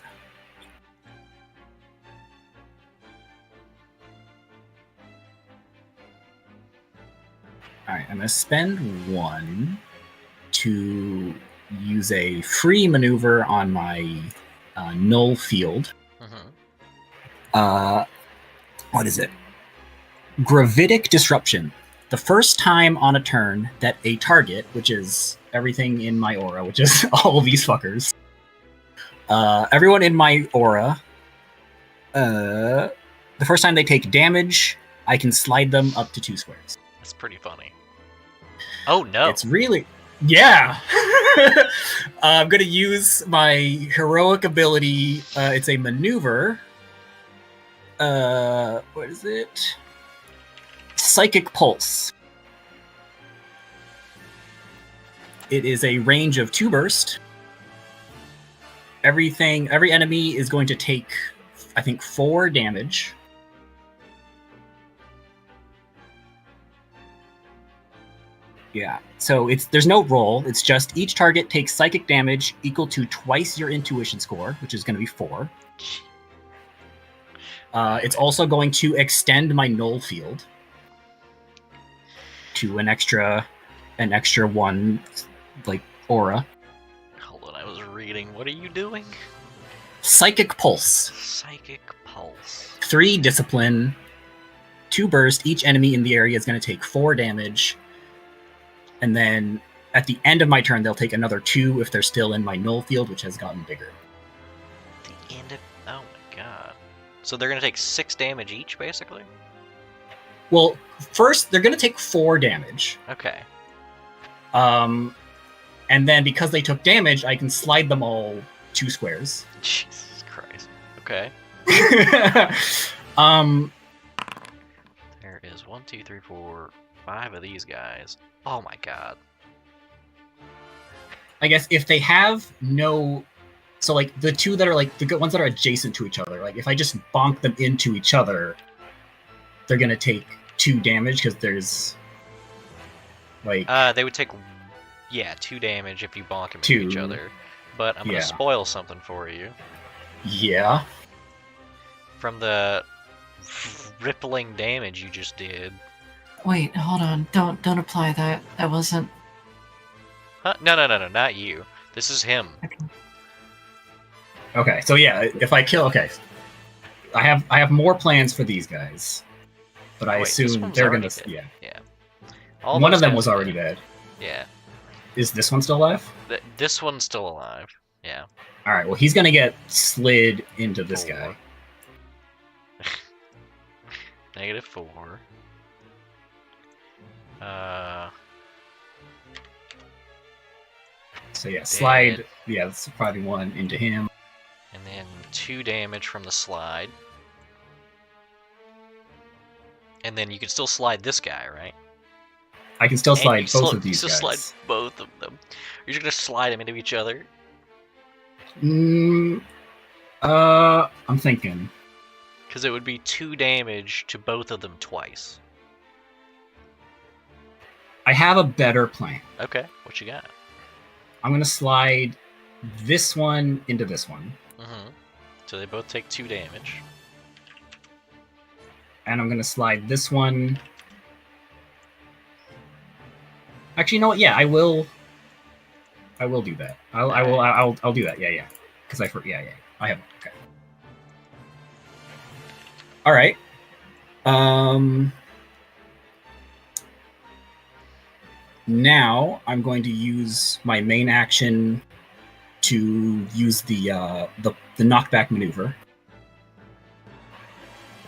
Alright, I'm gonna spend 1 to use a free maneuver on my null field. Mm-hmm. What is it? Gravitic Disruption. the first time on a turn that a target, which is everything in my aura, which is all these fuckers, everyone in my aura, the first time they take damage, I can slide them up to 2 squares. That's pretty funny. Oh no! It's really... Yeah! I'm going to use my heroic ability. It's a maneuver. What is it? Psychic Pulse. It is a range of 2 burst. Every enemy is going to take, I think, 4 damage. Yeah, so there's no roll. It's just each target takes psychic damage equal to twice your intuition score, which is going to be 4. It's also going to extend my null field to an extra 1, like, aura. Hold on, I was reading. What are you doing? Psychic Pulse. Psychic Pulse. 3 discipline, 2 burst. Each enemy in the area is going to take 4 damage. And then at the end of my turn, they'll take another 2 if they're still in my null field, which has gotten bigger. The end of... Oh my god. So they're going to take 6 damage each, basically? Well, first, they're going to take 4 damage. Okay. And then because they took damage, I can slide them all 2 squares. Jesus Christ. Okay. There is 1, 2, 3, 4, 5 of these guys. Oh my god. I guess if they have no... So, like, the 2 that are, like, the ones that are adjacent to each other, like, if I just bonk them into each other, they're gonna take 2 damage, because there's... Like... They would take... Yeah, 2 damage if you bonk them into each other. But I'm gonna spoil something for you. Yeah? From the rippling damage you just did. Wait, hold on. Don't apply that. That wasn't... Huh? No, not you. This is him. Okay, so yeah, if I kill... Okay. I have more plans for these guys. But I assume they're gonna... Dead. Yeah. Yeah. One of them was already dead. Yeah. Is this one still alive? This one's still alive. Yeah. Alright, well, he's gonna get slid into this guy. -4. So yeah, slide. Yeah, that's probably 1 into him. And then 2 damage from the slide. And then you can still slide this guy, right? I can still slide both of these guys. guys. Slide both of them. You're just gonna slide them into each other. I'm thinking. Because it would be 2 damage to both of them twice. I have a better plan. Okay, what you got? I'm gonna slide this one into this one. Mm-hmm. So they both take 2 damage. And I'm gonna slide this one. Actually, you know what? Yeah, I will do that. I'll do that. Yeah. Because I have. Okay. All right. Now I'm going to use my main action to use the knockback maneuver,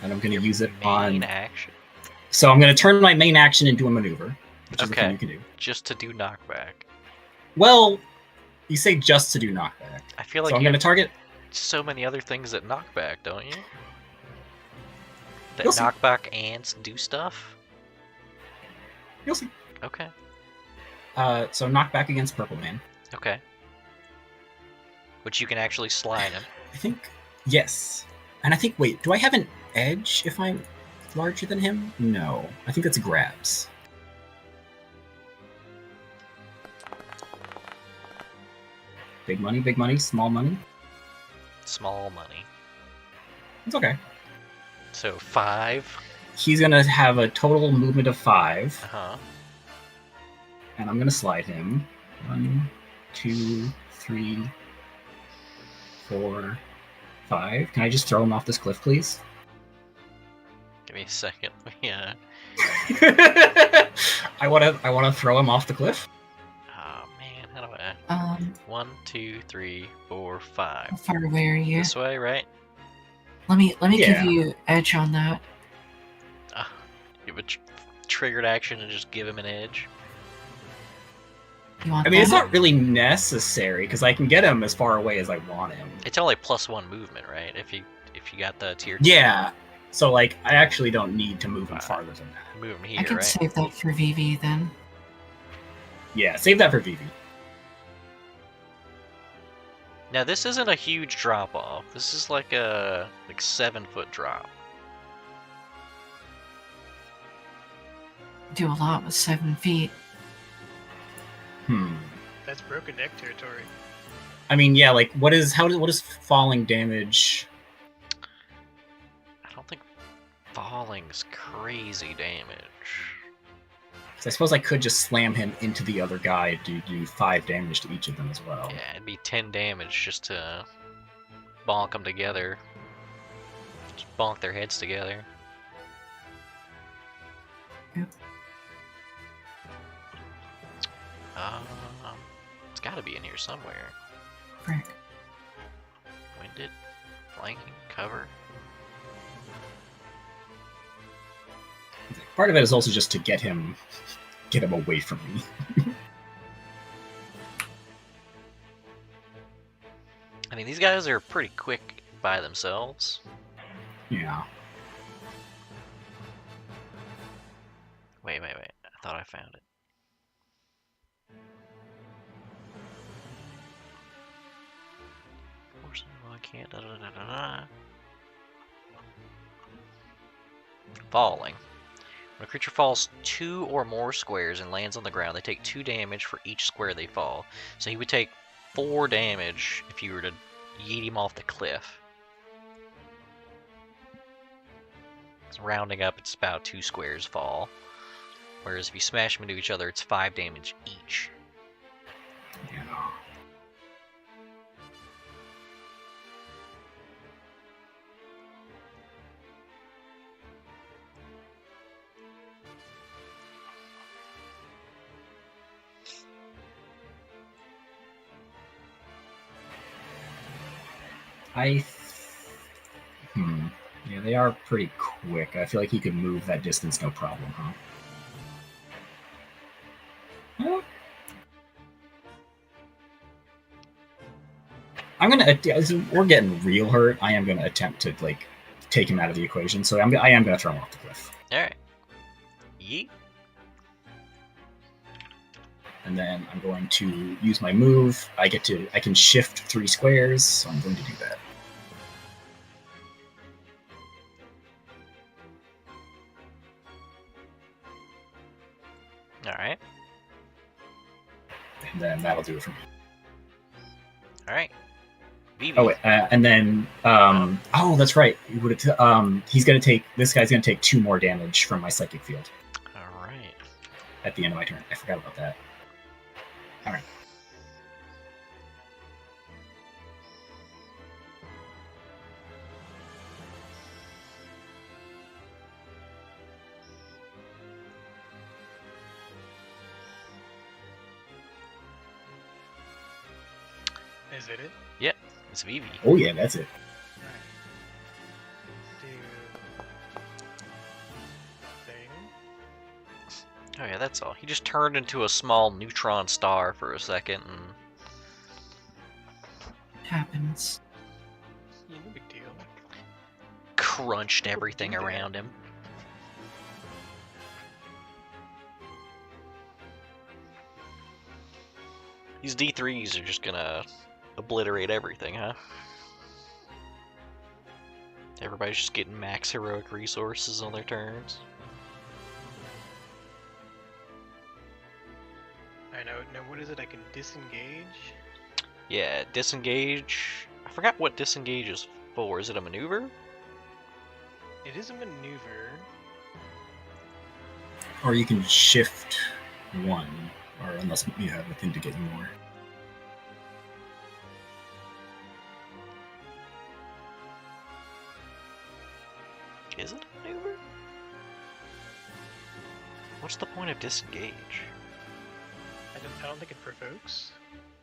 and I'm going to use it on action. So I'm going to turn my main action into a maneuver, which is the thing you can do. Just to do knockback. Well, you say just to do knockback. I feel like I'm going to target so many other things that knockback, don't you? That You'll see. knockback ants do stuff. You'll see. Okay. So knockback against Purple Man. Okay. Which you can actually slide him. I think yes. And I think wait, do I have an edge if I'm larger than him? No. I think that's grabs. Big money, small money. Small money. It's okay. So 5. He's gonna have a total movement of 5. Uh-huh. And I'm gonna slide him. 1, 2, 3, 4, 5. Can I just throw him off this cliff, please? Give me a second. Yeah. I wanna throw him off the cliff. Oh man, how do I? 1, 2, 3, 4, 5. How far away are you? This way, right? Let me Yeah. give you edge on that. Give a triggered action and just give him an edge. You want I mean, it's that? not really necessary because I can get him as far away as I want him. It's only +1 movement, right? If you got the tier. Yeah. So like, I actually don't need to move him farther than that. Move him I here, can right? save that for Vivi then. Yeah, save that for Vivi. Now this isn't a huge drop off. This is like a 7-foot drop. Do a lot with 7 feet. That's broken neck territory. I mean, yeah, like what is falling damage? I don't think falling's crazy damage. 'Cause I suppose I could just slam him into the other guy to do 5 damage to each of them as well. Yeah, it'd be 10 damage just to bonk them together. Just bonk their heads together. Yep. It's gotta be in here somewhere. Frick. Winded, flanking, cover. Part of it is also just to get him away from me. I mean, these guys are pretty quick by themselves. Yeah. Wait. I thought I found it. I can't. Falling. When a creature falls 2 or more squares and lands on the ground, they take 2 damage for each square they fall. So he would take 4 damage if you were to yeet him off the cliff. So rounding up, it's about 2 squares fall. Whereas if you smash them into each other, it's 5 damage each. Yeah. Yeah, they are pretty quick. I feel like he could move that distance no problem, huh? I'm gonna. We're getting real hurt. I am gonna attempt to like take him out of the equation. So I am gonna throw him off the cliff. All right. Yeet. And then I'm going to use my move. I can shift 3 squares, so I'm going to do that. All right. And then that'll do it for me. All right. Vivi. Oh, wait, and then oh, that's right. This guy's gonna take 2 more damage from my psychic field. All right. At the end of my turn, I forgot about that. All right. Is it? Yep. It's Vivi. Oh yeah, that's it. Thing. Oh yeah, that's all. He just turned into a small neutron star for a second and Happens. Yeah, no big deal. crunched everything do that. around him. These D3s are just gonna obliterate everything, huh? Everybody's just getting max heroic resources on their turns. I know. Now, what is it? I can disengage. Yeah, disengage. I forgot what disengage is for. Is it a maneuver? It is a maneuver. Or you can shift 1, or unless you have a thing to get you more. Is it a maneuver? What's the point of disengage? I don't think it provokes.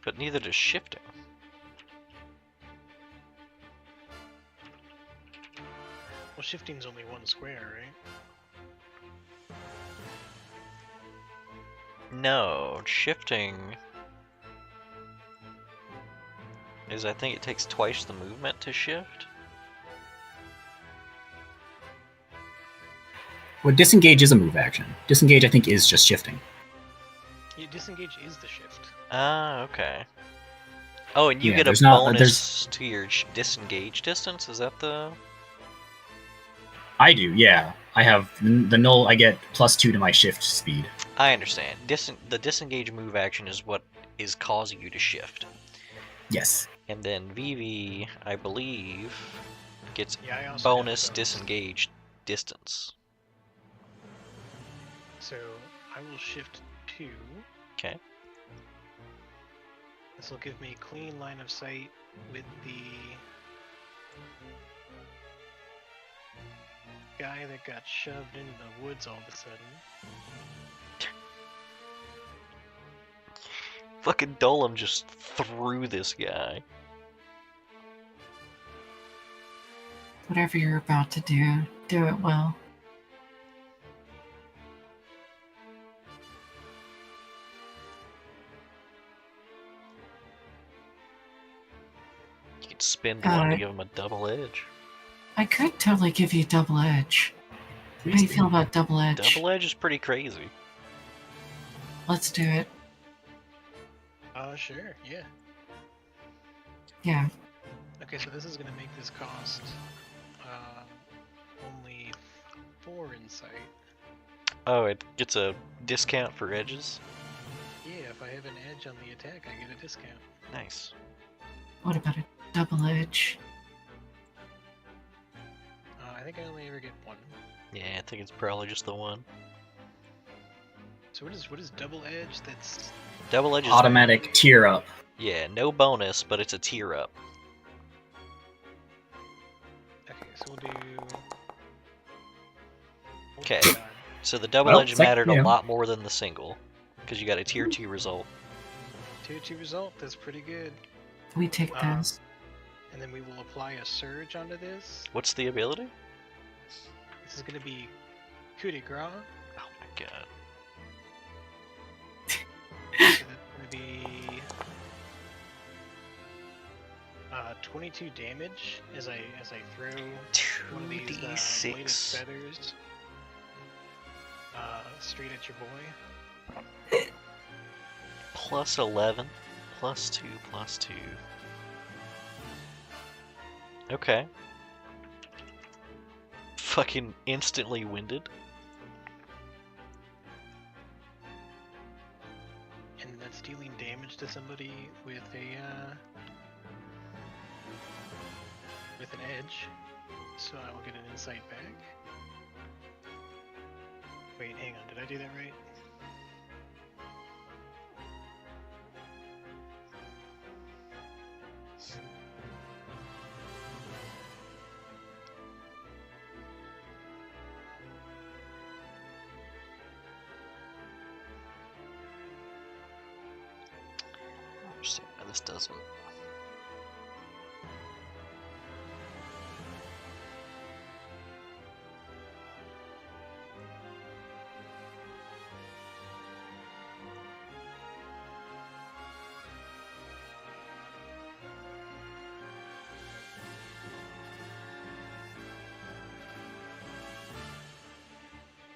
But neither does shifting. Well, shifting's only one square, right? No, shifting is, I think it takes twice the movement to shift. Well, disengage is a move action. Disengage, I think, is just shifting. Yeah, disengage is the shift. Ah, okay. Oh, and you Yeah, get a there's not- bonus to your disengage distance? Is that the... I do, yeah. I have the null. I get +2 to my shift speed. I understand. The disengage move action is what is causing you to shift. Yes. And then Vivi, I believe, gets Yeah, I also got bonus a bonus. disengage distance. So I will shift 2. Okay. This will give me clean line of sight with the guy that got shoved into the woods all of a sudden. Fucking Dolam just threw this guy. Whatever you're about to do it well. You could spend one to give him a double edge. I could totally give you double edge. How do you feel about double edge? Double edge is pretty crazy. Let's do it. Sure, yeah. Yeah. Okay, so this is gonna make this cost only 4 insight. Oh, it gets a discount for edges? Yeah, if I have an edge on the attack, I get a discount. Nice. What about a double edge? I think I only ever get 1. Yeah, I think it's probably just the one. So what is double edge? That's Double edge is Automatic tier up. Yeah, no bonus, but it's a tier up. okay. So we'll do. Oh Okay. God. So the double Well, edge it's like, mattered you a know. lot more than the single, because you got a tier 2 result. Tier 2 result. That's pretty good. We take those. And then we will apply a surge onto this. What's the ability? This is gonna be coup de grace. Oh my god. So that's gonna be 22 damage as I throw one of these bladed 2d6. feathers straight at your boy. Plus 11. Plus 2, plus 2. Okay. Fucking instantly winded. And that's dealing damage to somebody with an edge. So I will get an insight back. Wait, hang on, did I do that right? I don't understand why this doesn't.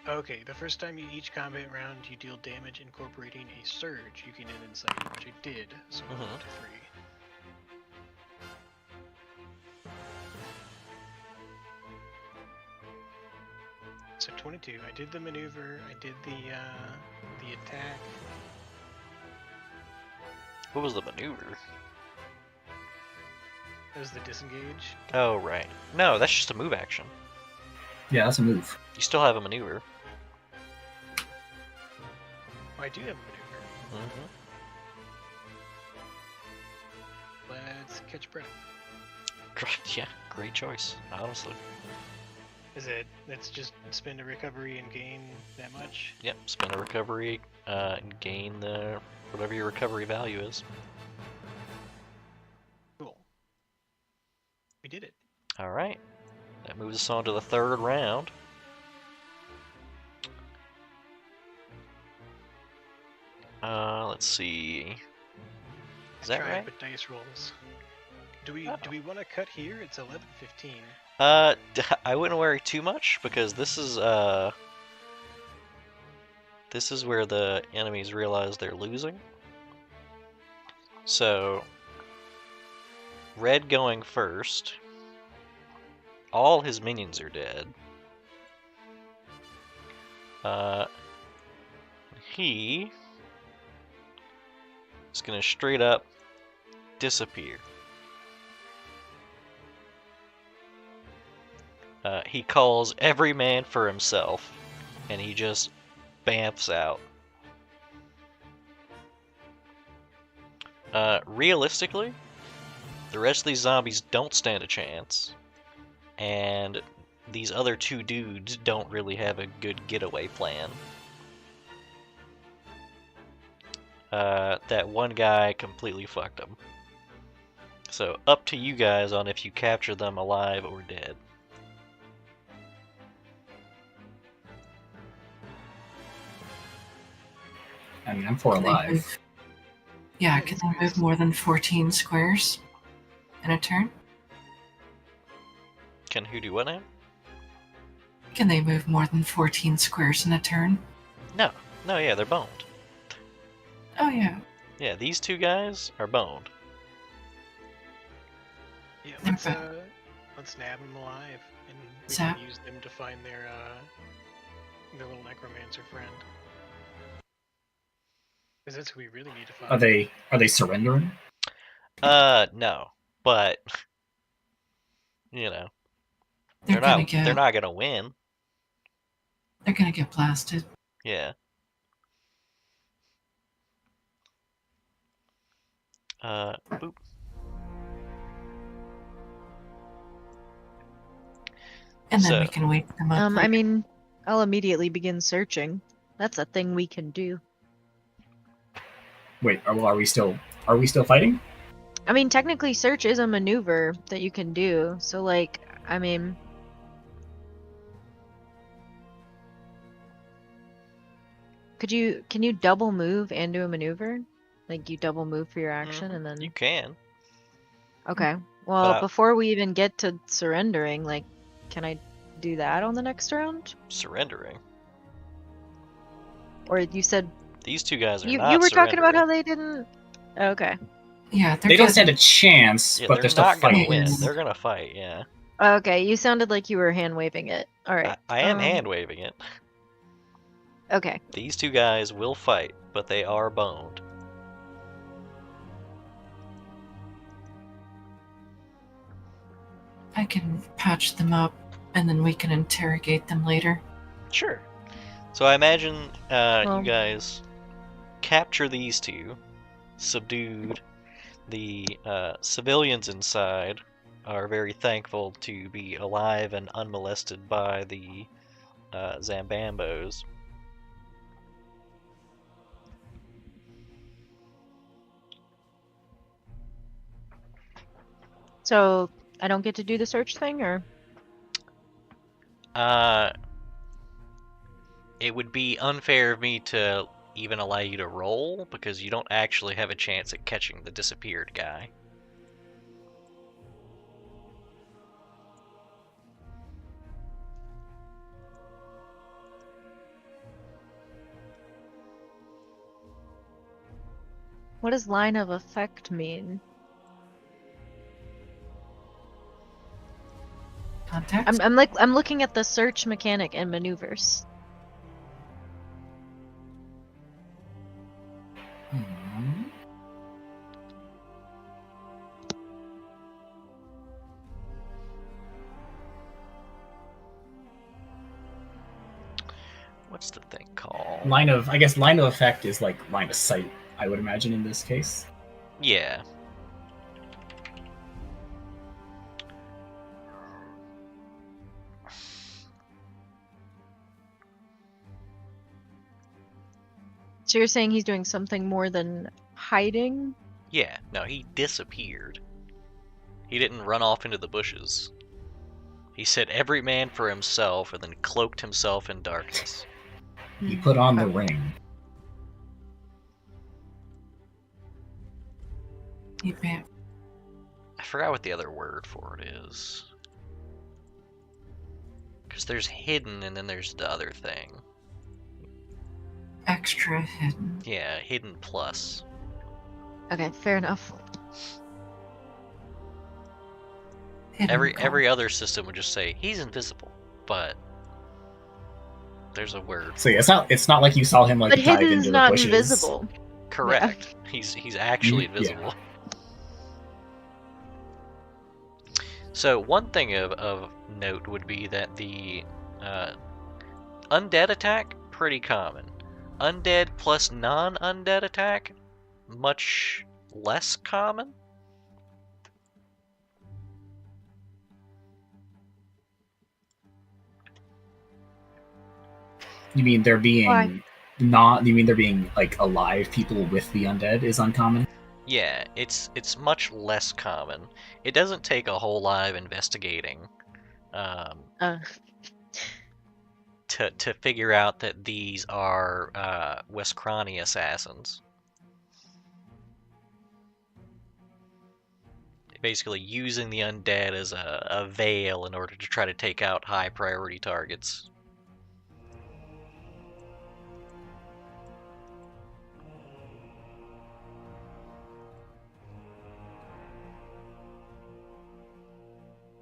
Okay, the first time you each combat round you deal damage incorporating a surge, you can end insight, which I did, so we're up to 3. So 22. I did the maneuver, I did the attack. What was the maneuver? That was the disengage. Oh, right. No, that's just a move action. Yeah, that's a move. You still have a maneuver. Oh, I do have a maneuver. Mm-hmm. Let's catch breath. Yeah, great choice, honestly. Let's just spend a recovery and gain that much? Yep, spend a recovery and gain the whatever your recovery value is. Cool. We did it. All right, that moves us on to the third round. Let's see. Is that right? But dice rolls. Do we want to cut here? It's 11:15. I wouldn't worry too much because this is where the enemies realize they're losing. So, Red going first. All his minions are dead. He is gonna straight up disappear. He calls every man for himself, and he just bamfs out. Realistically, the rest of these zombies don't stand a chance, and these other two dudes don't really have a good getaway plan. That one guy completely fucked them. So up to you guys on if you capture them alive or dead. I mean, I'm for alive. Yeah, can they move more than 14 squares in a turn? Can who do what now? Can they move more than 14 squares in a turn? No, yeah, they're boned. Oh, yeah. Yeah, these two guys are boned. Yeah, Okay. let's nab them alive, and we Zap. can use them to find their little necromancer friend. Because that's who we really need to find. Are they surrendering? No, but you know, they're not gonna win. They're gonna get blasted. Yeah. Boop. And then we can wake them up. I mean, I'll immediately begin searching. That's a thing we can do. Wait, are we still fighting? I mean, technically, search is a maneuver that you can do. So, like, I mean, can you double move and do a maneuver? Like, you double move for your action and then. You can. Okay. Well, before we even get to surrendering, like, can I do that on the next round? Surrendering. Or you said these two guys are not. You were talking about how they didn't. Okay. Yeah, they don't stand a chance, but they're still not fighting. Gonna win. They're gonna fight. Yeah. Okay, you sounded like you were hand waving it. All right. I am hand waving it. Okay. These two guys will fight, but they are boned. I can patch them up, and then we can interrogate them later. Sure. So I imagine you guys capture these two, subdued. The civilians inside are very thankful to be alive and unmolested by the Zambambos. So I don't get to do the search thing, or? It would be unfair of me to even allow you to roll because you don't actually have a chance at catching the disappeared guy. What does line of effect mean? Context? I'm looking at the search mechanic and maneuvers. What's the thing called? Line of effect is like line of sight, I would imagine in this case. Yeah. So you're saying he's doing something more than hiding? Yeah, no, he disappeared. He didn't run off into the bushes. He said every man for himself and then cloaked himself in darkness. He put on the Okay. ring. I forgot what the other word for it is. Because there's hidden and then there's the other thing. Extra hidden. Yeah, hidden plus. Okay, fair enough. Hidden Every other system would just say he's invisible, but there's a word. So yeah, it's not like you saw him like But dive hidden's into the not bushes. invisible. Correct. He's actually Yeah. invisible. So one thing of note would be that the undead attack, pretty common. Undead plus non-undead attack, much less common. You mean there being Why? you mean there being like alive people with the undead is uncommon? Yeah, it's much less common. It doesn't take a whole lot of investigating to figure out that these are Westcrani assassins. Basically using the undead as a veil in order to try to take out high priority targets.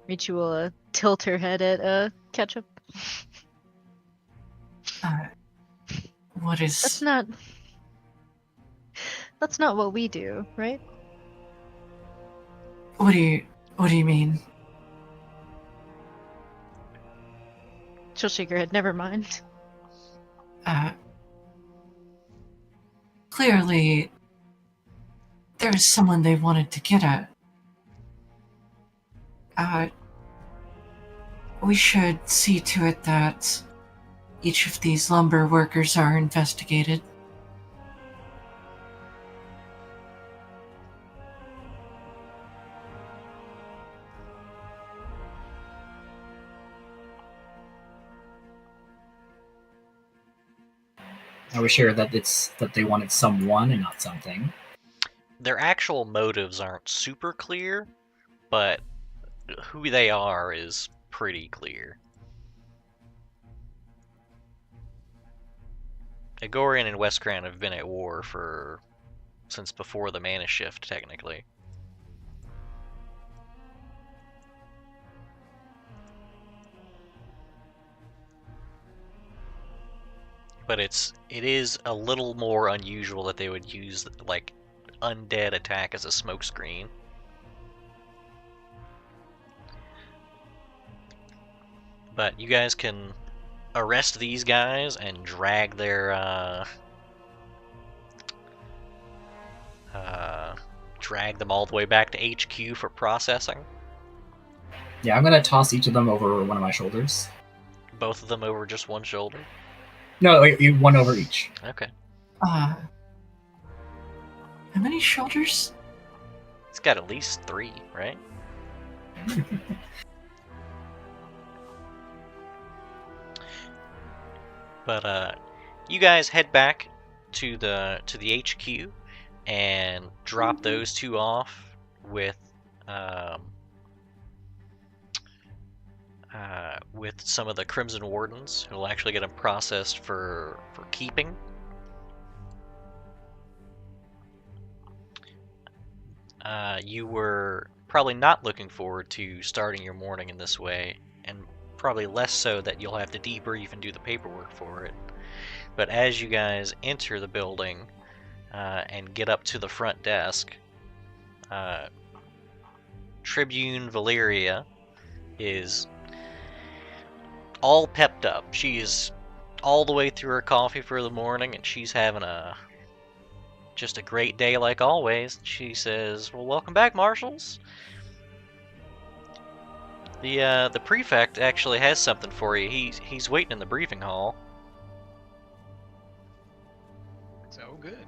Michi will tilt her head at Ketchup. What is? That's not what we do, right? What do you mean? She'll shake her head. Never mind. Clearly, there was someone they wanted to get at. We should see to it that each of these lumber workers are investigated. Are we sure that that they wanted someone and not something? Their actual motives aren't super clear, but who they are is pretty clear. Agorian and Westcran have been at war since before the Mana Shift, technically. But it is a little more unusual that they would use like undead attack as a smokescreen. But you guys can arrest these guys and drag their drag them all the way back to HQ for processing. Yeah, I'm gonna toss each of them over one of my shoulders. Both of them over just one shoulder. No, one over each. Okay. How many shoulders? It's got at least 3, right? But you guys head back to the HQ and drop those two off with some of the Crimson Wardens, who will actually get them processed for keeping. You were probably not looking forward to starting your morning in this way, and probably less so that you'll have to debrief and do the paperwork for it. But as you guys enter the building and get up to the front desk, Tribune Valeria is all pepped up. She is all the way through her coffee for the morning, and she's having just a great day like always. She says, "Well, welcome back, Marshals. The prefect actually has something for you. He's waiting in the briefing hall." So good.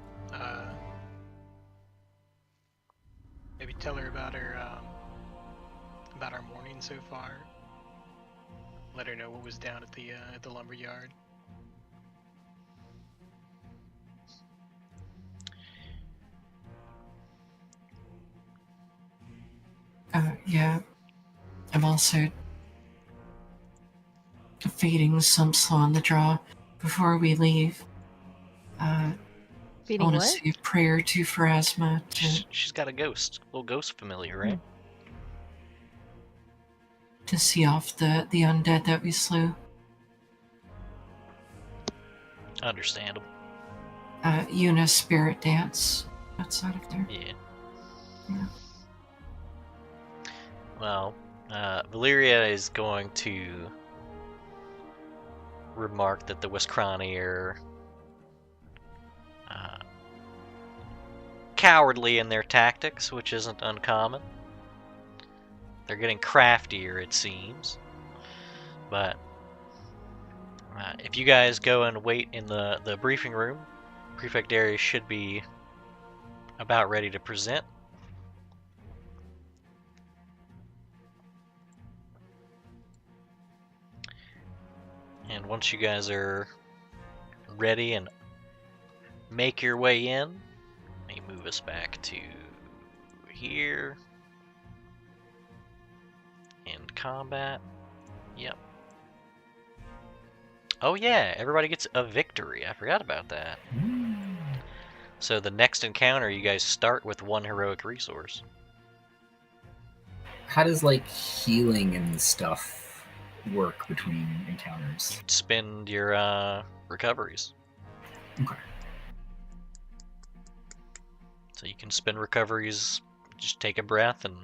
Maybe tell her about our morning so far. Let her know what was down at the lumber yard. Yeah. I'm also feeding some slow on the draw before we leave. I Feeding want to what? say a prayer to Pharasma She's got a little ghost familiar, right? to see off the undead that we slew. Understandable. Una spirit dance outside of there. Yeah. Yeah. Well, Valyria is going to remark that the Westcrani are cowardly in their tactics, which isn't uncommon. They're getting craftier, it seems. But if you guys go and wait in the briefing room, Prefect Darius should be about ready to present. And once you guys are ready and make your way in, let me move us back to here. In combat. Yep. Oh yeah, everybody gets a victory. I forgot about that. So the next encounter, you guys start with 1 heroic resource. How does like healing and stuff work between encounters? Spend your recoveries. Okay. So you can spend recoveries, just take a breath and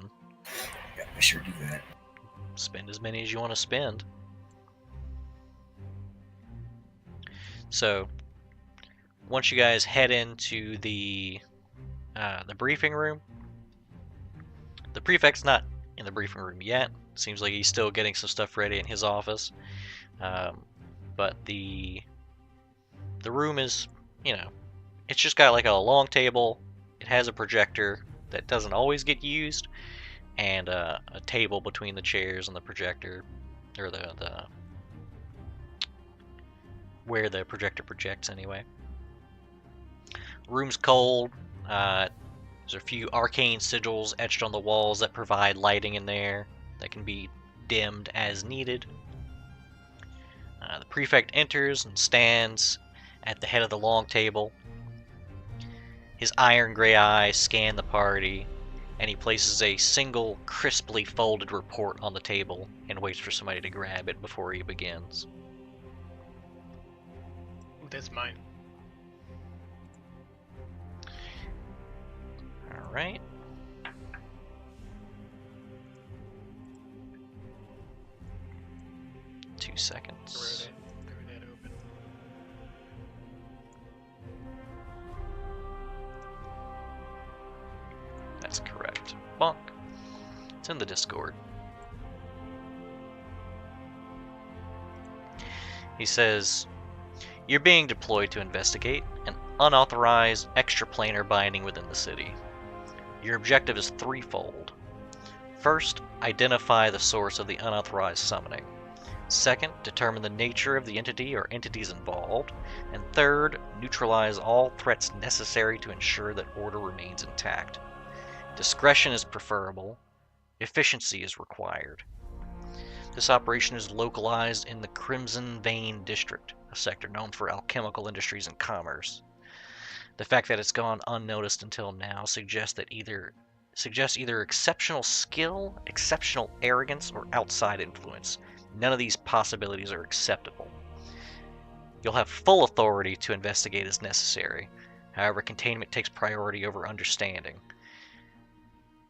Yeah, I sure do that. spend as many as you want to spend. So once you guys head into the briefing room, the prefect's not in the briefing room yet. Seems like he's still getting some stuff ready in his office. But the room is, it's just got like a long table. It has a projector that doesn't always get used, and a table between the chairs and the projector, or the where the projector projects anyway. Room's cold. There's a few arcane sigils etched on the walls that provide lighting in there that can be dimmed as needed. The prefect enters and stands at the head of the long table. His iron gray eyes scan the party, and he places a single crisply folded report on the table and waits for somebody to grab it before he begins. That's mine. Alright. Two seconds. Throw that open. That's correct. Bonk. It's in the Discord. He says, "You're being deployed to investigate an unauthorized extraplanar binding within the city. Your objective is threefold. First, identify the source of the unauthorized summoning. Second, determine the nature of the entity or entities involved. And third, neutralize all threats necessary to ensure that order remains intact. Discretion is preferable. Efficiency is required. This operation is localized in the Crimson Vein District, a sector known for alchemical industries and commerce. The fact that it's gone unnoticed until now suggests either exceptional skill, exceptional arrogance, or outside influence. None of these possibilities are acceptable. You'll have full authority to investigate as necessary. However, containment takes priority over understanding.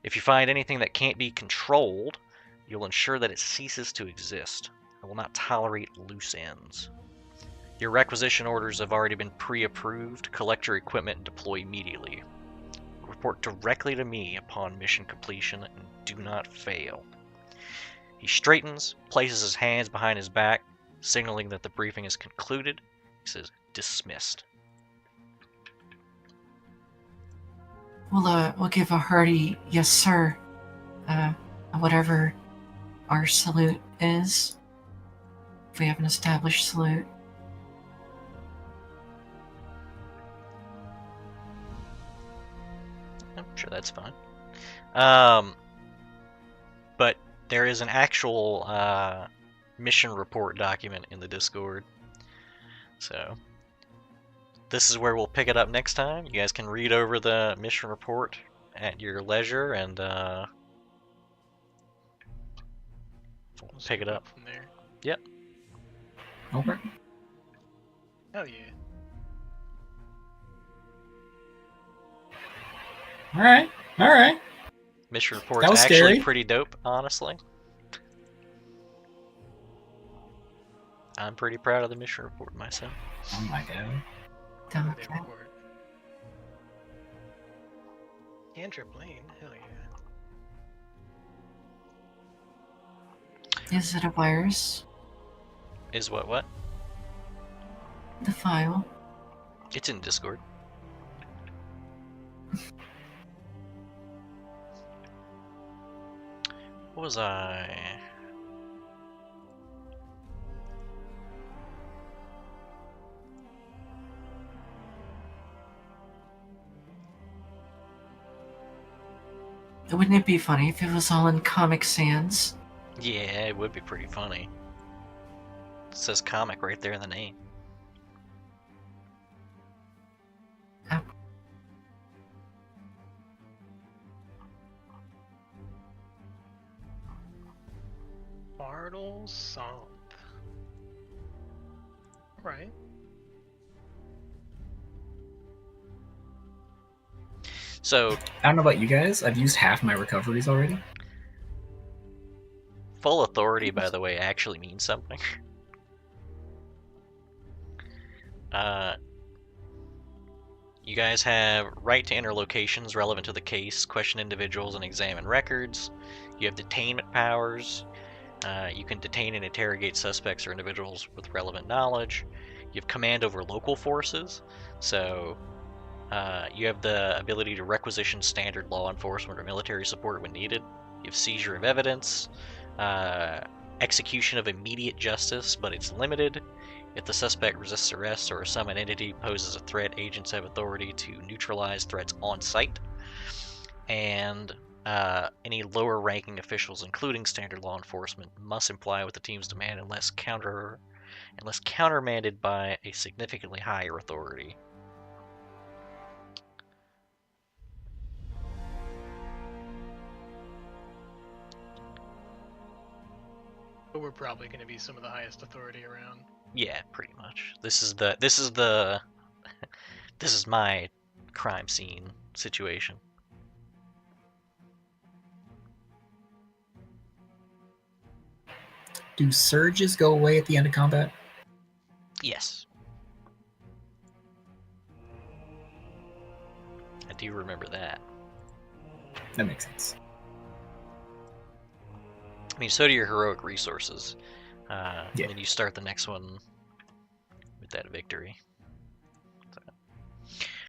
If you find anything that can't be controlled, you'll ensure that it ceases to exist. I will not tolerate loose ends. Your requisition orders have already been pre-approved. Collect your equipment and deploy immediately. Report directly to me upon mission completion and do not fail." He straightens, places his hands behind his back, signaling that the briefing is concluded. He says, "Dismissed." We'll give a hearty yes, sir. Whatever our salute is. If we have an established salute. I'm sure that's fine. But there is an actual mission report document in the Discord. So this is where we'll pick it up next time. You guys can read over the mission report at your leisure, and we'll pick it up from there. Yep. Okay. Hell yeah. All right. All right. Mission report's That was actually scary. pretty dope, honestly. I'm pretty proud of the mission report myself. Oh my god. Don't They care. report. Cantrip Lane? Hell yeah. Is it a virus? Is what? The file? It's in Discord. What was I? Wouldn't it be funny if it was all in Comic Sans? Yeah, it would be pretty funny. It says comic right there in the name. Bartle Somp. Right. So, I don't know about you guys. I've used half my recoveries already. full authority, by the way, actually means something. You guys have right to enter locations relevant to the case, question individuals, and examine records. You have detainment powers. You can detain and interrogate suspects or individuals with relevant knowledge. You have command over local forces. So you have the ability to requisition standard law enforcement or military support when needed. You have seizure of evidence. Execution of immediate justice, but it's limited. If the suspect resists arrest or some entity poses a threat, agents have authority to neutralize threats on site. And any lower-ranking officials, including standard law enforcement, must comply with the team's demand unless countermanded by a significantly higher authority. But we're probably going to be some of the highest authority around. Yeah, pretty much. This is my crime scene situation. Do surges go away at the end of combat? Yes. I do remember that. That makes sense. I mean, so do your heroic resources. Yeah. And then you start the next one with that victory.